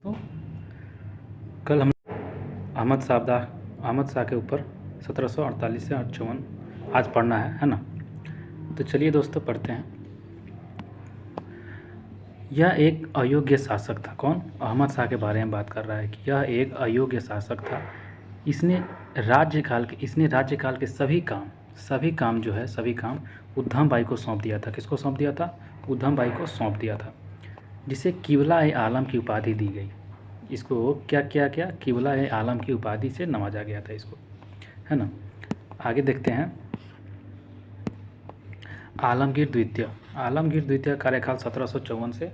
तो कल हम अहमद शाह के ऊपर 1748 से 58 आज पढ़ना है ना। तो चलिए दोस्तों पढ़ते हैं। यह एक अयोग्य शासक था। कौन? अहमद शाह के बारे में बात कर रहा है कि यह एक अयोग्य शासक था। इसने राज्यकाल के सभी काम जो है सभी काम उद्धम बाई को सौंप दिया था। किसको सौंप दिया था? उद्धम बाई को सौंप दिया था, जिसे क़िबला-ए-आलम की उपाधि दी गई। इसको क्या किया गया? क़िबला-ए-आलम की उपाधि से नवाजा गया था इसको, है ना। आगे देखते हैं। आलमगीर द्वितीय का कार्यकाल 1754 से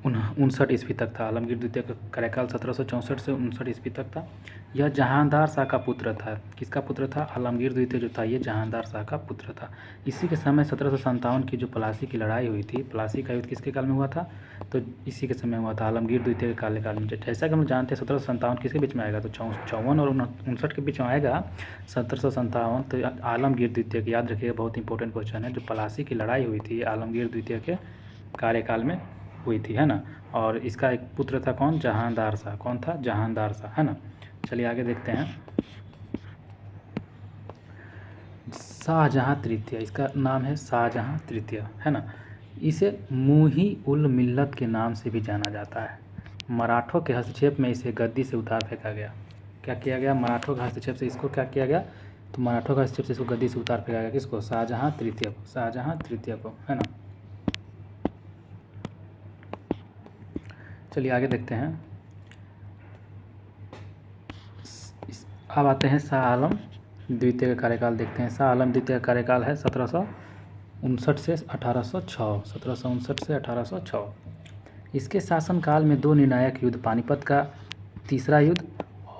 59 ईस्वी तक था। आलमगीर द्वितीय का कार्यकाल 1764 से 59 ईस्वी तक था। यह जहांदार शाह का पुत्र था। किसका पुत्र था? आलमगीर द्वितीय जो था ये जहांदार शाह का पुत्र था। इसी के समय 1757 की जो प्लासी की लड़ाई हुई थी, प्लासी का युद्ध किसके काल में हुआ था? तो इसी के समय हुआ था, आलमगीर द्वितीय के कार्यकाल में। जैसा कि हम जानते हैं 1757 किसके बीच में आएगा? तो 54 और 59 के बीच में आएगा 1757। तो आलमगीर द्वितीय के, याद रखिएगा, बहुत इंपॉर्टेंट क्वेश्चन है। जो प्लासी की लड़ाई हुई थी आलमगीर द्वितीय के कार्यकाल में हुई थी, है ना। और इसका एक पुत्र था कौन? जहांदार शाह। कौन था? जहांदार शाह, है ना। चलिए आगे देखते हैं। शाहजहां तृतीय, इसका नाम है शाहजहां तृतीय, है ना। इसे मुही-उल-मिल्लत के नाम से भी जाना जाता है। मराठों के हस्तक्षेप में इसे गद्दी से उतार फेंका गया। क्या किया गया? मराठों के हस्तक्षेप से इसको क्या किया गया? तो मराठों के हस्तक्षेप से इसको गद्दी से उतार फेंका गया। किसको? शाहजहां तृतीय को, शाहजहां तृतीय को, है ना। चलिए आगे देखते हैं। अब आते हैं शाह आलम द्वितीय का कार्यकाल देखते हैं। शाह आलम द्वितीय का कार्यकाल है 1759 से 1806। 1759 से 1806। इसके शासनकाल में 2 निर्णायक युद्ध, पानीपत का तीसरा युद्ध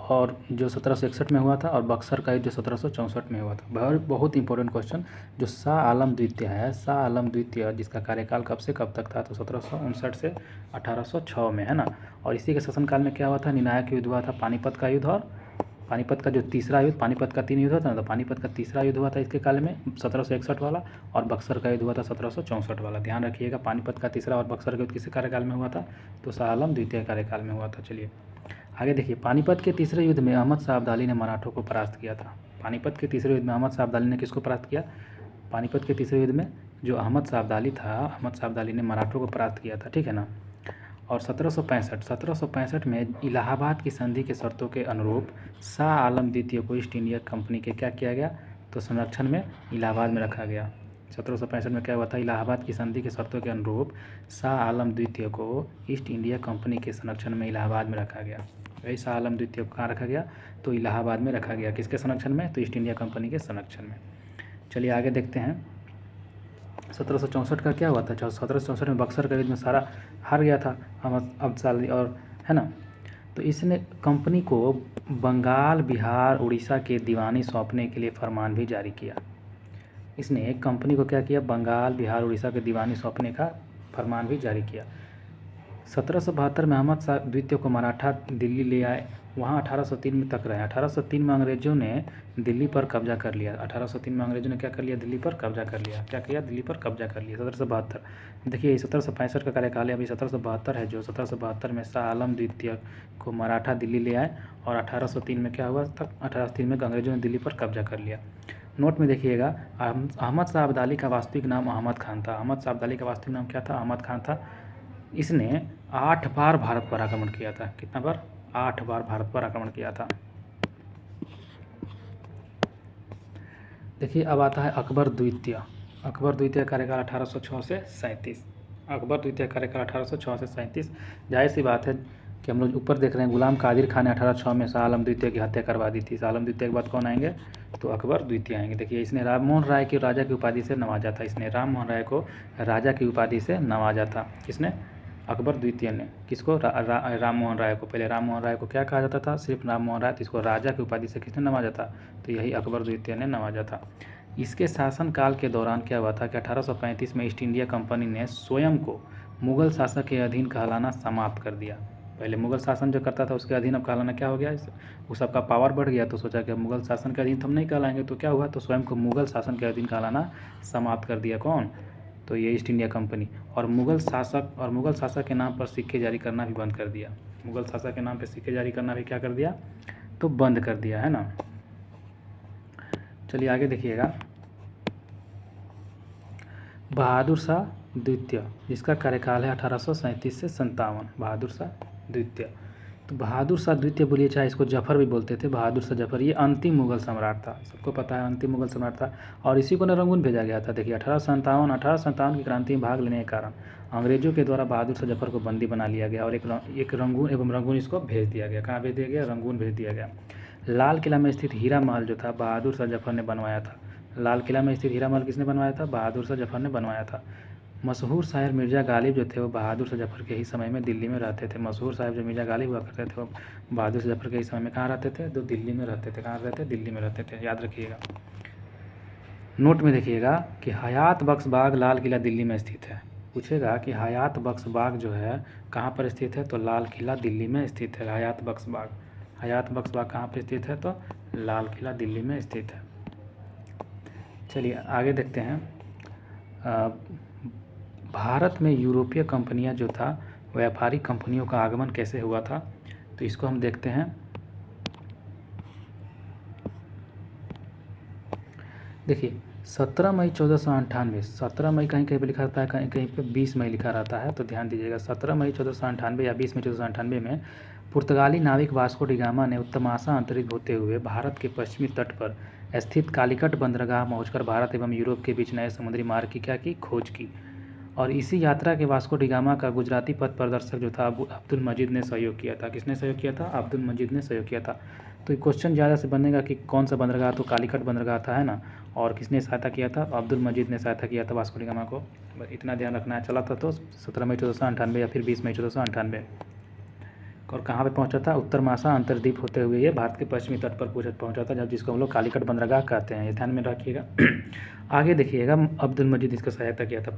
और जो 1761 में हुआ था, और बक्सर का युद्ध जो 1764 में हुआ था। बहुत इंपॉर्टेंट क्वेश्चन। जो शाह आलम द्वितीय है, शाह आलम द्वितीय, जिसका कार्यकाल कब से कब तक था? तो 1759 से 1806 में, है ना। और इसी के शासनकाल में क्या हुआ था? निर्णायक युद्ध हुआ था, पानीपत का युद्ध। और पानीपत का जो तीसरा युद्ध, पानीपत का 3 युद्ध होता है ना, तो पानीपत का तीसरा युद्ध हुआ था इसके काल में 1761 वाला, और बक्सर का युद्ध हुआ था 1764 वाला। ध्यान रखिएगा, पानीपत का तीसरा और बक्सर का युद्ध किसके कार्यकाल में हुआ था? तो शाह आलम द्वितीय कार्यकाल में हुआ था। चलिए आगे देखिए। पानीपत के तीसरे युद्ध में अहमद शाह अब्दाली ने मराठों को परास्त किया था। पानीपत के तीसरे युद्ध में अहमद शाह अब्दाली ने किसको परास्त किया? पानीपत के तीसरे युद्ध में जो अहमद शाह अब्दाली था, अहमद शाह अब्दाली ने मराठों को परास्त किया था, ठीक है ना। और 1765 में इलाहाबाद की संधि के शर्तों के अनुरूप शाह आलम द्वितीय को ईस्ट इंडिया कंपनी के क्या किया गया? तो संरक्षण में इलाहाबाद में रखा गया। 1765 में क्या हुआ था? इलाहाबाद की संधि के शर्तों के अनुरूप शाह आलम द्वितीय को ईस्ट इंडिया कंपनी के संरक्षण में इलाहाबाद में रखा गया। वही शाह आलम द्वितीय को कहाँ रखा गया? तो इलाहाबाद में रखा गया। किसके संरक्षण में? तो ईस्ट इंडिया कंपनी के संरक्षण में। चलिए आगे देखते हैं। 1764 का क्या हुआ था? 1764 में बक्सर का युद्ध में सारा हार गया था अहमद अब्दाली, और, है ना। तो इसने कंपनी को बंगाल, बिहार, उड़ीसा के दीवानी सौंपने के लिए फरमान भी जारी किया। इसने कंपनी को क्या किया? बंगाल, बिहार, उड़ीसा के दीवानी सौंपने का फरमान भी जारी किया। 1772 में अहमद शाह द्वितीय को मराठा दिल्ली ले आए। वहाँ 1803 में तक रहे। 1803 में अंग्रेज़ों ने दिल्ली पर कब्जा कर लिया। 1803 में अंग्रेज़ों ने क्या कर लिया? दिल्ली पर कब्जा कर लिया। क्या किया? दिल्ली पर कब्जा कर लिया। 1772 देखिए, 1765 का कार्यकाल है, अभी 1772 है। जो 1772 में शाह आलम द्वितीय को मराठा दिल्ली ले आए, और 1803 में क्या हुआ तक? 1803 में अंग्रेज़ों ने दिल्ली पर कब्जा कर लिया। नोट में देखिएगा, अहमद शाह अब्दाली का वास्तविक नाम अहमद खान था। अहमद शाह अब्दाली का वास्तविक नाम क्या था? अहमद खान था। इसने 8 बार भारत पर आक्रमण किया था। कितना बार? 8 बार भारत पर आक्रमण किया था। देखिए अब आता है अकबर द्वितीय। अकबर द्वितीय कार्यकाल 1806 से 37। अकबर द्वितीय कार्यकाल 1806 से 37। जाहिर सी बात है कि हम लोग ऊपर देख रहे हैं, गुलाम कादिर खान ने 1806 में शाह आलम द्वितीय की हत्या करवा दी थी। शाह आलम द्वितीय के बाद कौन आएंगे? तो अकबर द्वितीय आएंगे। देखिए, इसने राम मोहन राय की राजा की उपाधि से नवाजा था। इसने राम मोहन राय को राजा की उपाधि से नवाजा था। किसने? अकबर द्वितीय ने। किसको? राम मोहन राय को। पहले राम मोहन राय को क्या कहा जाता था? सिर्फ राम मोहन राय। तो इसको राजा की उपाधि से किसने नवाजा था? तो यही अकबर द्वितीय ने नवाजा था। इसके शासनकाल के दौरान क्या हुआ था कि 1835 में ईस्ट इंडिया कंपनी ने स्वयं को मुग़ल शासक के अधीन कहलाना समाप्त कर दिया। पहले मुग़ल शासन जो करता था उसके अधीन अब कहलाना क्या हो गया? वो सबका पावर बढ़ गया, तो सोचा कि मुग़ल शासन के अधीन तो हम नहीं कहलाएंगे। तो क्या हुआ? तो स्वयं को मुग़ल शासन के अधीन कहलाना समाप्त कर दिया। कौन? तो ये ईस्ट इंडिया कंपनी। और मुग़ल शासक के नाम पर सिक्के जारी करना भी बंद कर दिया। मुगल शासक के नाम पे सिक्के जारी करना भी क्या कर दिया, तो बंद कर दिया, है ना। चलिए आगे देखिएगा, बहादुर शाह द्वितीय, जिसका कार्यकाल है 1837 से 57। बहादुर शाह द्वितीय, तो बहादुर शाह द्वितीय बोलिए, चाहे इसको जफर भी बोलते थे, बहादुर शाह जफर, ये अंतिम मुगल सम्राट था, सबको पता है अंतिम मुगल सम्राट था। और इसी को रंगून भेजा गया था। देखिए 1857 की क्रांति में भाग लेने के कारण अंग्रेजों के द्वारा बहादुर शाह जफर को बंदी बना लिया गया और एक रंगून इसको भेज दिया गया। कहाँ भेज दिया गया, रंगून भेज दिया गया। लाल किला में स्थित हीरा महल जो था बहादुर शाह जफर ने बनवाया था। लाल किला में स्थित हीरा महल किसने बनवाया था, बहादुर शाह जफर ने बनवाया था। मशहूर शायर मिर्ज़ा गालिब जो थे वो बहादुर शाह जफर के ही समय में दिल्ली में रहते थे। मशहूर शायर जो मिर्ज़ा गालिब हुआ करते थे वो बहादुर शाह जफर के ही समय में कहाँ रहते थे, तो दिल्ली में रहते थे। कहाँ रहते थे, दिल्ली में रहते थे, याद रखिएगा। नोट में देखिएगा कि हयात बख्श बाग लाल किला दिल्ली में स्थित है। पूछेगा कि हयात बख्श बाग जो है कहाँ पर स्थित है, तो लाल किला दिल्ली में स्थित है। हयात बख्श बाग, हयात बख्श बाग कहाँ पर स्थित है, तो लाल किला दिल्ली में स्थित है। चलिए आगे देखते हैं, भारत में यूरोपीय कंपनियां जो था, व्यापारिक कंपनियों का आगमन कैसे हुआ था, तो इसको हम देखते हैं। देखिए 17 मई 1498, 17 मई कहीं कहीं पे लिखा रहता है, कहीं कहीं पे 20 मई लिखा रहता है, तो ध्यान दीजिएगा 17 मई 1498 या 20 मई 1498 में पुर्तगाली नाविक वास्को डी गामा ने उत्तर महासागर अंतरित होते हुए भारत के पश्चिमी तट पर स्थित कालीकट बंदरगाह पहुंचकर भारत एवं यूरोप के बीच नए समुद्री मार्ग की क्या की, खोज की। और इसी यात्रा के वास्को डी गामा का गुजराती पथ प्रदर्शक जो था अब्दुल मजीद ने सहयोग किया था। किसने सहयोग किया था, अब्दुल मजीद ने सहयोग किया था। तो क्वेश्चन ज़्यादा से बनेगा कि कौन सा बंदरगाह, तो कालीकट बंदरगाह था, है ना। और किसने सहायता किया था, अब्दुल मजीद ने सहायता किया था वास्को डी गामा को। बस इतना ध्यान रखना है। चला था तो 17 मई 1498 या फिर 20 मई 1498। और कहाँ पे पहुंचा था, उत्तर महासागर अंतर्द्वीप होते हुए ये भारत के पश्चिमी तट पर पहुंचा था, जब जिसको हम लोग कालीकट बंदरगाह कहते हैं। ये ध्यान में रखिएगा। आगे देखिएगा, अब्दुल मजीद इसका सहायता किया था।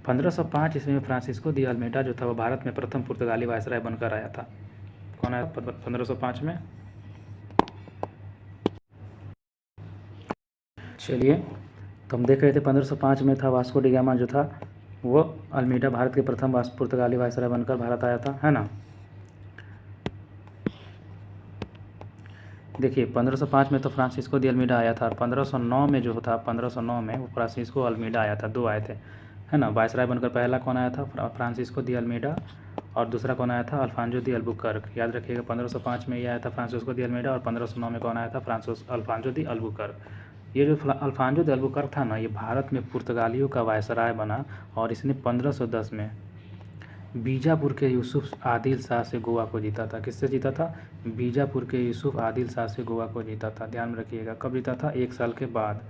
1505 ईस्वी में फ्रांसिस्को दी अल्मेडा जो था वो भारत में प्रथम पुर्तगाली वायसराय बनकर आया था। कौन आया 1505 में, चलिए तो हम देख रहे थे 1505 में था वास्को डी गामा जो था वो अल्मीडा भारत के प्रथम पुर्तगाली वायसराय बनकर भारत आया था, है ना। देखिए 1505 में तो फ्रांसिस्को दी अल्मीडा आया था। 1509 में जो था, 1509 में वो फ्रांसिस्को अल्मीडा आया था, दो आए थे, है ना। वायसराय बनकर पहला कौन आया था, फ्रांसिस्को दी अल्मीडा, और दूसरा कौन आया था, अल्फांजो दी अल्बुकर्क। याद रखिएगा 1505 में ये आया था फ्रांसिस्को दी अल्मीडा, और 1509 में कौन आया था, अल्फांजो दी अल्बुकर्क। ये जो अल्फांजो दी अल्बुकर्क था ना, ये भारत में पुर्तगालियों का वायसराय बना, और इसने 1510 में बीजापुर के यूसुफ आदिल शाह से गोवा को जीता था। किससे जीता था, बीजापुर के यूसुफ आदिल शाह से गोवा को जीता था। ध्यान में रखिएगा, कब जीता था, एक साल के बाद।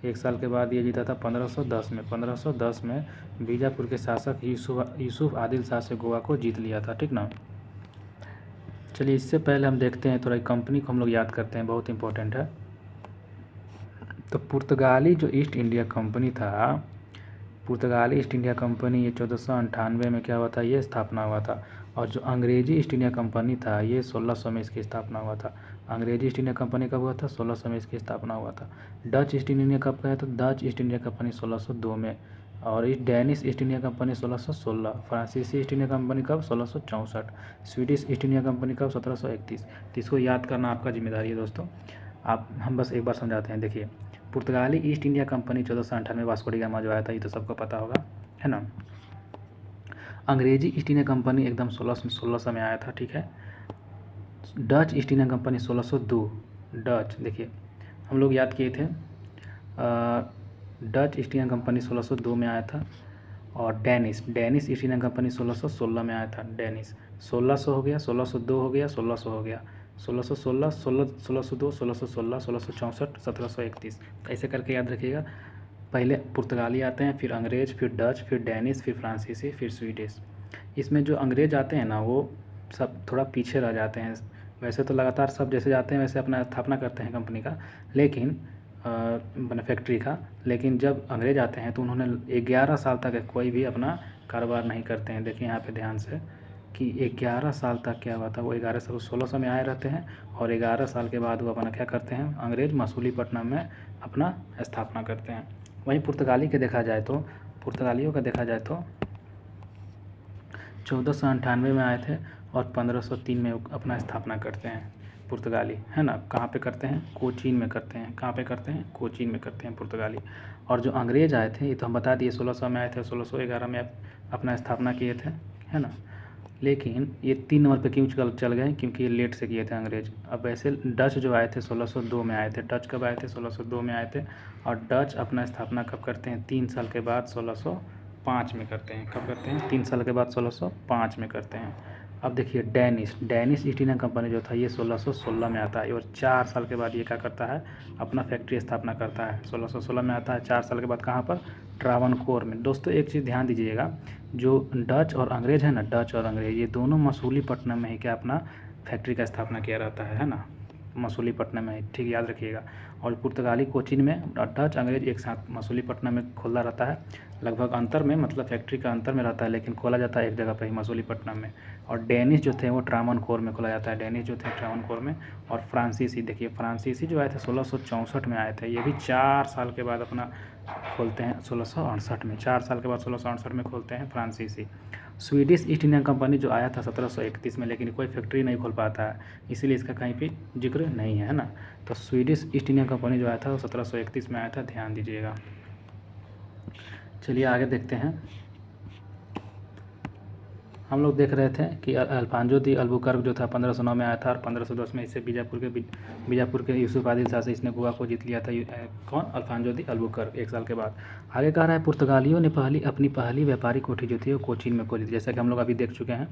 एक साल के बाद ये जीता था 1510 में। 1510 में बीजापुर के शासक यूसुफ आदिल शाह से गोवा को जीत लिया था, ठीक ना। चलिए इससे पहले हम देखते हैं थोड़ा कंपनी को हम लोग याद करते हैं, बहुत इंपॉर्टेंट है। तो पुर्तगाली जो ईस्ट इंडिया कंपनी था, पुर्तगाली ईस्ट इंडिया कंपनी, ये 1498 में क्या हुआ था, ये स्थापना हुआ था। और जो अंग्रेजी ईस्ट इंडिया कंपनी था, ये 1600 में इसकी स्थापना हुआ था। अंग्रेजी ईस्ट इंडिया कंपनी कब हुआ था, 1600 में इसकी स्थापना हुआ था। डच ईस्ट इंडिया कब गया, तो डच ईस्ट इंडिया कंपनी 1602 में। और डेनिश ईस्ट इंडिया कंपनी 1616। फ्रांसीसी ईस्ट इंडिया कंपनी कब, 1664। स्वीडिश ईस्ट इंडिया कंपनी कब, 1731। तो इसको याद करना आपका जिम्मेदारी है दोस्तों। हम बस एक बार समझाते हैं। देखिए पुर्तगाली east India company 1498 Vasco D gamma जो आया था, ये तो सबको पता होगा, है ना। अंग्रेजी ईस्ट इंडिया कंपनी एकदम 1600 में आया था, ठीक है। Dutch east India company 1602। Dutch देखिए हम लोग याद किए थे, डच ईस्ट इंडिया कंपनी 1602 में आया था। और डेनिश ईस्ट इंडिया कंपनी 1616 में आया था। डेनिश 1600 हो गया, 1602 हो गया, 1600 हो गया, 1616, 1602, 1616, 1664, 1731। ऐसे करके याद रखिएगा। पहले पुर्तगाली आते हैं, फिर अंग्रेज, फिर डच, फिर डेनिश, फिर फ्रांसीसी, फिर स्वीडिश। इसमें जो अंग्रेज आते हैं ना, वो सब थोड़ा पीछे रह जाते हैं। वैसे तो लगातार सब जैसे जाते हैं वैसे अपना स्थापना करते हैं कंपनी का, लेकिन फैक्ट्री का। लेकिन जब अंग्रेज आते हैं तो उन्होंने 11 साल तक कोई भी अपना कारोबार नहीं करते हैं। देखिए यहाँ पे ध्यान से कि 11 साल तक क्या हुआ था, वो 11 साल 1600 में आए रहते हैं, और 11 साल के बाद वो अपना क्या करते हैं, अंग्रेज मसूलीपट्टनम में अपना स्थापना करते हैं। वहीं पुर्तगालियों का देखा जाए तो 1498 में आए थे, और 1503 में अपना स्थापना करते हैं पुर्तगाली, है ना। कहाँ पे करते हैं? कोचीन में करते हैं। कहाँ पे करते हैं? कोचीन में करते हैं पुर्तगाली। और जो अंग्रेज़ आए थे, ये तो हम बता दिए 1600 में आए थे, 1611 में अपना स्थापना किए थे, है ना। लेकिन ये 3 नंबर पे क्यों चल गए? क्योंकि ये लेट से किए थे अंग्रेज़। अब वैसे डच जो आए थे 1602 में आए थे। डच कब आए थे? 1602 में आए थे। और डच अपना स्थापना कब करते हैं? 3 साल के बाद 1605 में करते हैं। कब करते हैं? 3 साल के बाद 1605 में करते हैं। अब देखिए डेनिश ईस्ट इंडिया कंपनी जो था ये 1616 में आता है, और 4 साल के बाद ये क्या करता है? अपना फैक्ट्री स्थापना करता है। 1616 में आता है, 4 साल के बाद कहाँ पर? ट्रावनकोर में। दोस्तों एक चीज़ ध्यान दीजिएगा, जो डच और अंग्रेज़ है ना, डच और अंग्रेज़ ये दोनों मसूलीपट्टनम में ही क्या अपना फैक्ट्री का स्थापना किया रहता है ना, मसूलीपट्टनम में, ठीक याद रखिएगा। और पुर्तगाली कोचीन में, डच अंग्रेज़ एक साथ मसूलीपट्टनम में खोला रहता है। लगभग अंतर में, मतलब फैक्ट्री का अंतर में रहता है, लेकिन खोला जाता है एक जगह पर ही, मसूलीपट्टनम में। और डेनिश जो थे वो ट्रावनकोर में खोला जाता है, डेनिश जो थे ट्रावनकोर में। और फ्रांसीसी, देखिए फ्रांसीसी जो आए थे 1664 में आए थे, ये भी 4 साल के बाद अपना खोलते हैं 1668 में। 4 साल के बाद 1668 में खोलते हैं फ्रांसीसी। स्वीडिश ईस्ट इंडिया कंपनी जो आया था 1731 में, लेकिन कोई फैक्ट्री नहीं खोल पाता है, इसीलिए इसका कहीं भी जिक्र नहीं है ना। तो स्वीडिश ईस्ट इंडिया कंपनी जो आया था वो 1731 में आया था, ध्यान दीजिएगा। चलिए आगे देखते हैं। हम लोग देख रहे थे कि अल्फांजो दी अल्बुकर्क जो था 1509 में आया था, और 1510 में इससे बीजापुर के यूसुफ आदिल शाह से इसने गोवा को जीत लिया था। कौन? अल्फांजो दी अल्बुकर्क, 1 साल के बाद। आगे कह रहा है पुर्तगालियों ने अपनी पहली व्यापारी कोठी जो थी वो कोचीन में खोली थी, जैसा कि हम लोग अभी देख चुके हैं।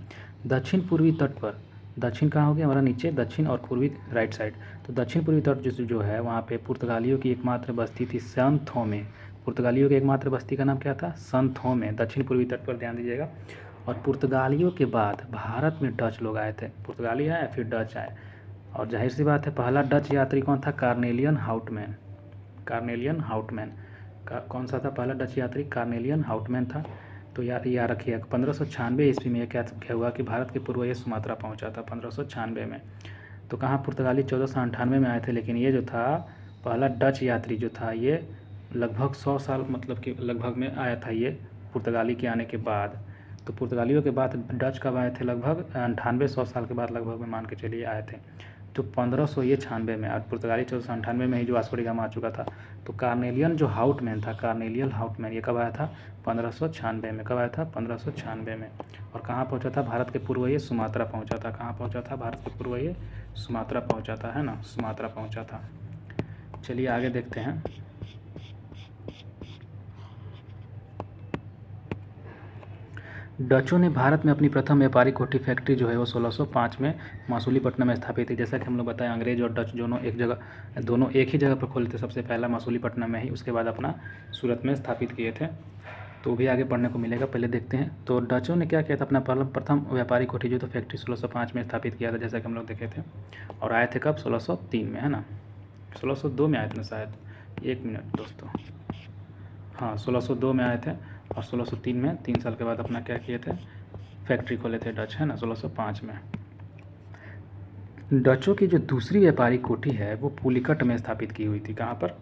दक्षिण पूर्वी तट पर, दक्षिण कहाँ हो गया हमारा? नीचे, दक्षिण और पूर्वी राइट साइड। तो दक्षिण पूर्वी तट जो है वहाँ पे पुर्तगालियों की एकमात्र बस्ती थी सन थोमे। पुर्तगालियों की एकमात्र बस्ती का नाम क्या था? सन थोमे, दक्षिण पूर्वी तट पर, ध्यान दीजिएगा। और पुर्तगालियों के बाद भारत में डच लोग आए थे। पुर्तगाली आए फिर डच आए, और जाहिर सी बात है पहला डच यात्री कौन था? Carnelian Houtman. कार्नेलियन हाउटमैन कौन सा था पहला डच यात्री? कार्नेलियन हाउटमैन था। तो याद रखिए 1596 ईस्वी में क्या हुआ कि भारत के पूर्व ये सुमात्रा पहुंचा था 1596 में। तो कहाँ? पुर्तगाली 1498 में आए थे, लेकिन ये जो था पहला डच यात्री जो था ये लगभग 100 साल, मतलब कि लगभग में आया था ये पुर्तगाली के आने के बाद। तो पुर्तगालियों के बाद डच कब आए थे? लगभग 98-100 साल के बाद लगभग में मान के चलिए आए थे। तो 1596 में, और पुर्तगाली 1498 में ही जो वास्को डी गामा आ चुका था। तो कार्नेलियन जो हाउटमैन था, कार्नेलियन हाउटमैन, ये कब आया था? 1596 में। कब आया था? 1596 में। और कहाँ पहुँचा था? भारत के पूर्व ये सुमात्रा पहुँचा था। कहाँ पहुँचा था? भारत के पूर्व ये सुमात्रा पहुँचा था, है ना, सुमात्रा पहुँचा था। चलिए आगे देखते हैं। डचों ने भारत में अपनी प्रथम व्यापारिक कोठी फैक्ट्री जो है वो 1605 में मसूलीपट्टनम में स्थापित थी। जैसा कि हम लोग बताएं, अंग्रेज और डच दोनों एक ही जगह पर खोले थे। सबसे पहला मसूलीपट्टनम में ही, उसके बाद अपना सूरत में स्थापित किए थे। तो भी आगे पढ़ने को मिलेगा, पहले देखते हैं। तो डचों ने क्या किया था? अपना प्रथम व्यापारिक कोठी जो तो फैक्ट्री 1605 में स्थापित किया था, जैसा कि हम लोग देखे थे। और आए थे कब? 1603 में, है ना। 1602 में आए थे ना शायद, 1 मिनट दोस्तों, हाँ 1602 में आए थे। और 1603 में 3 साल के बाद अपना क्या किए थे? फैक्ट्री खोले थे डच, है ना, 1605 में। डचों की जो दूसरी व्यापारिक कोठी है वो पुलिकट में स्थापित की हुई थी। कहाँ पर?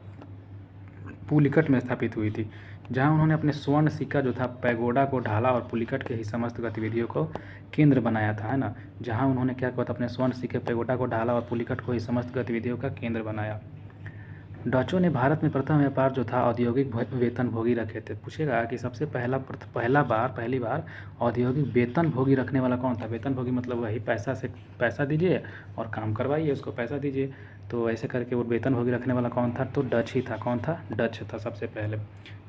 पुलिकट में स्थापित हुई थी, जहाँ उन्होंने अपने स्वर्ण सिक्का जो था पैगोडा को ढाला और पुलिकट के ही समस्त गतिविधियों को केंद्र बनाया था, है ना। जहाँ उन्होंने क्या किया था? अपने स्वर्ण सिक्के पैगोडा को ढाला और पुलिकट को ही समस्त गतिविधियों का केंद्र बनाया। डचों ने भारत में प्रथम व्यापार जो था औद्योगिक वेतन भोगी रखे थे। पूछेगा कि सबसे पहली बार औद्योगिक वेतन भोगी रखने वाला कौन था? वेतन भोगी मतलब वही पैसा दीजिए और काम करवाइए, उसको पैसा दीजिए। तो ऐसे करके वो वेतन भोगी रखने वाला कौन था? तो डच ही था। कौन था? डच था सबसे पहले,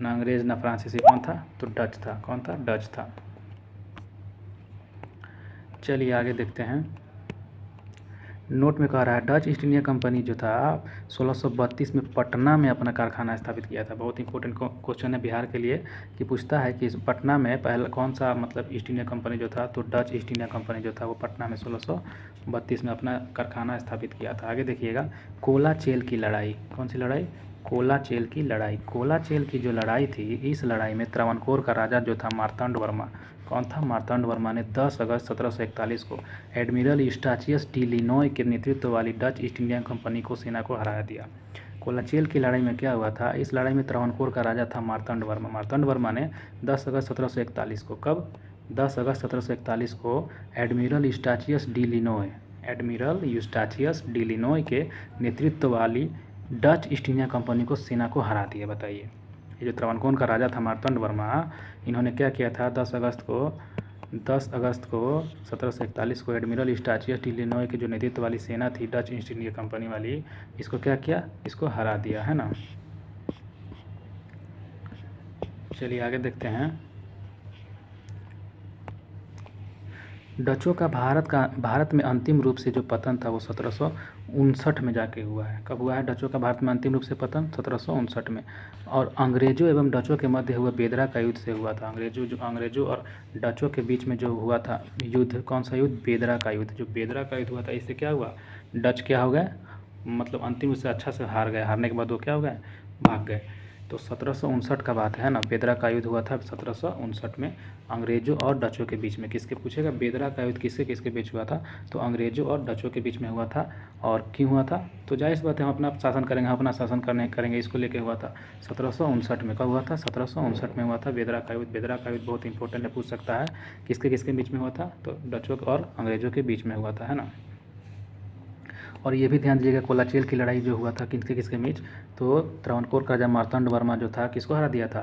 ना अंग्रेज ना फ्रांसीसी। कौन था? तो डच था। कौन था? डच था। चलिए आगे देखते हैं। नोट में कह रहा है डच ईस्ट इंडिया कंपनी जो था 1632 में पटना में अपना कारखाना स्थापित किया था। बहुत इंपॉर्टेंट क्वेश्चन है बिहार के लिए, कि पूछता है कि पटना में पहला कौन सा, मतलब ईस्ट इंडिया कंपनी जो था, तो डच ईस्ट इंडिया कंपनी जो था वो पटना में 1632 में अपना कारखाना स्थापित किया था। आगे देखिएगा, कोलाचेल की लड़ाई। कौन सी लड़ाई? कोलाचेल की लड़ाई। कोलाचेल की जो लड़ाई थी, इस लड़ाई में त्रावणकोर का राजा जो था मार्तंड वर्मा, कौन था? मार्तंड वर्मा ने 10 अगस्त 1741 को एडमिरल यूस्टाचियस डी लिनॉय के नेतृत्व वाली डच ईस्ट इंडिया कंपनी को सेना को हरा दिया। कोलाचेल की लड़ाई में क्या हुआ था? इस लड़ाई में त्रावणकोर का राजा था मार्तंड वर्मा। मार्तंड वर्मा ने 10 अगस्त 1741 को, कब? 10 अगस्त 1741 को एडमिरल यूस्टाचियस डी लिनोय के नेतृत्व वाली डच ईस्ट इंडिया कंपनी को सेना को हरा दिया। बताइए, ये जो त्रावणकोर का राजा था मार्तंड वर्मा, इन्होंने क्या किया था? 10 अगस्त को 1741 को एडमिरल यूस्टाचियस डी लिनोय की जो नेतृत्व वाली सेना थी डच ईस्ट इंडिया कंपनी वाली, इसको क्या किया? इसको हरा दिया, है ना। चलिए आगे देखते हैं। डचों का भारत में अंतिम रूप से जो पतन था वो 1759 में जाके हुआ है। कब हुआ है डचों का भारत में अंतिम रूप से पतन? 1759 में। और अंग्रेजों एवं डचों के मध्य हुआ बेदरा का युद्ध से हुआ था। अंग्रेजों और डचों के बीच में जो हुआ था युद्ध, कौन सा युद्ध? बेदरा का युद्ध। जो बेदरा का युद्ध हुआ था, इससे क्या हुआ? डच क्या हो गए? मतलब अंतिम रूप से अच्छा से हार गए। हारने के बाद वो क्या हो गए? भाग गए। तो 1759 का बात है ना। बेदरा का युद्ध हुआ था 1759 में अंग्रेजों और डचों के बीच में। किसके पूछेगा? बेदरा का युद्ध किसके बीच हुआ था? तो अंग्रेजों और डचों के बीच में हुआ था। और क्यों हुआ था? तो जाहिर सी बात है, हम अपना शासन करेंगे, हम अपना शासन करेंगे, इसको लेके हुआ था 1759 में। कब हुआ था? 1759 में हुआ था बेदरा का युद्ध। बेदरा का युद्ध बहुत इंपॉर्टेंट है, पूछ सकता है किसके बीच में हुआ था? तो डचों और अंग्रेजों के बीच में हुआ था, है ना। और ये भी ध्यान दीजिएगा, कोलाचेल की लड़ाई जो हुआ था किसके बीच? तो त्रावणकोर का राजा मार्तंड वर्मा जो था, किसको हरा दिया था?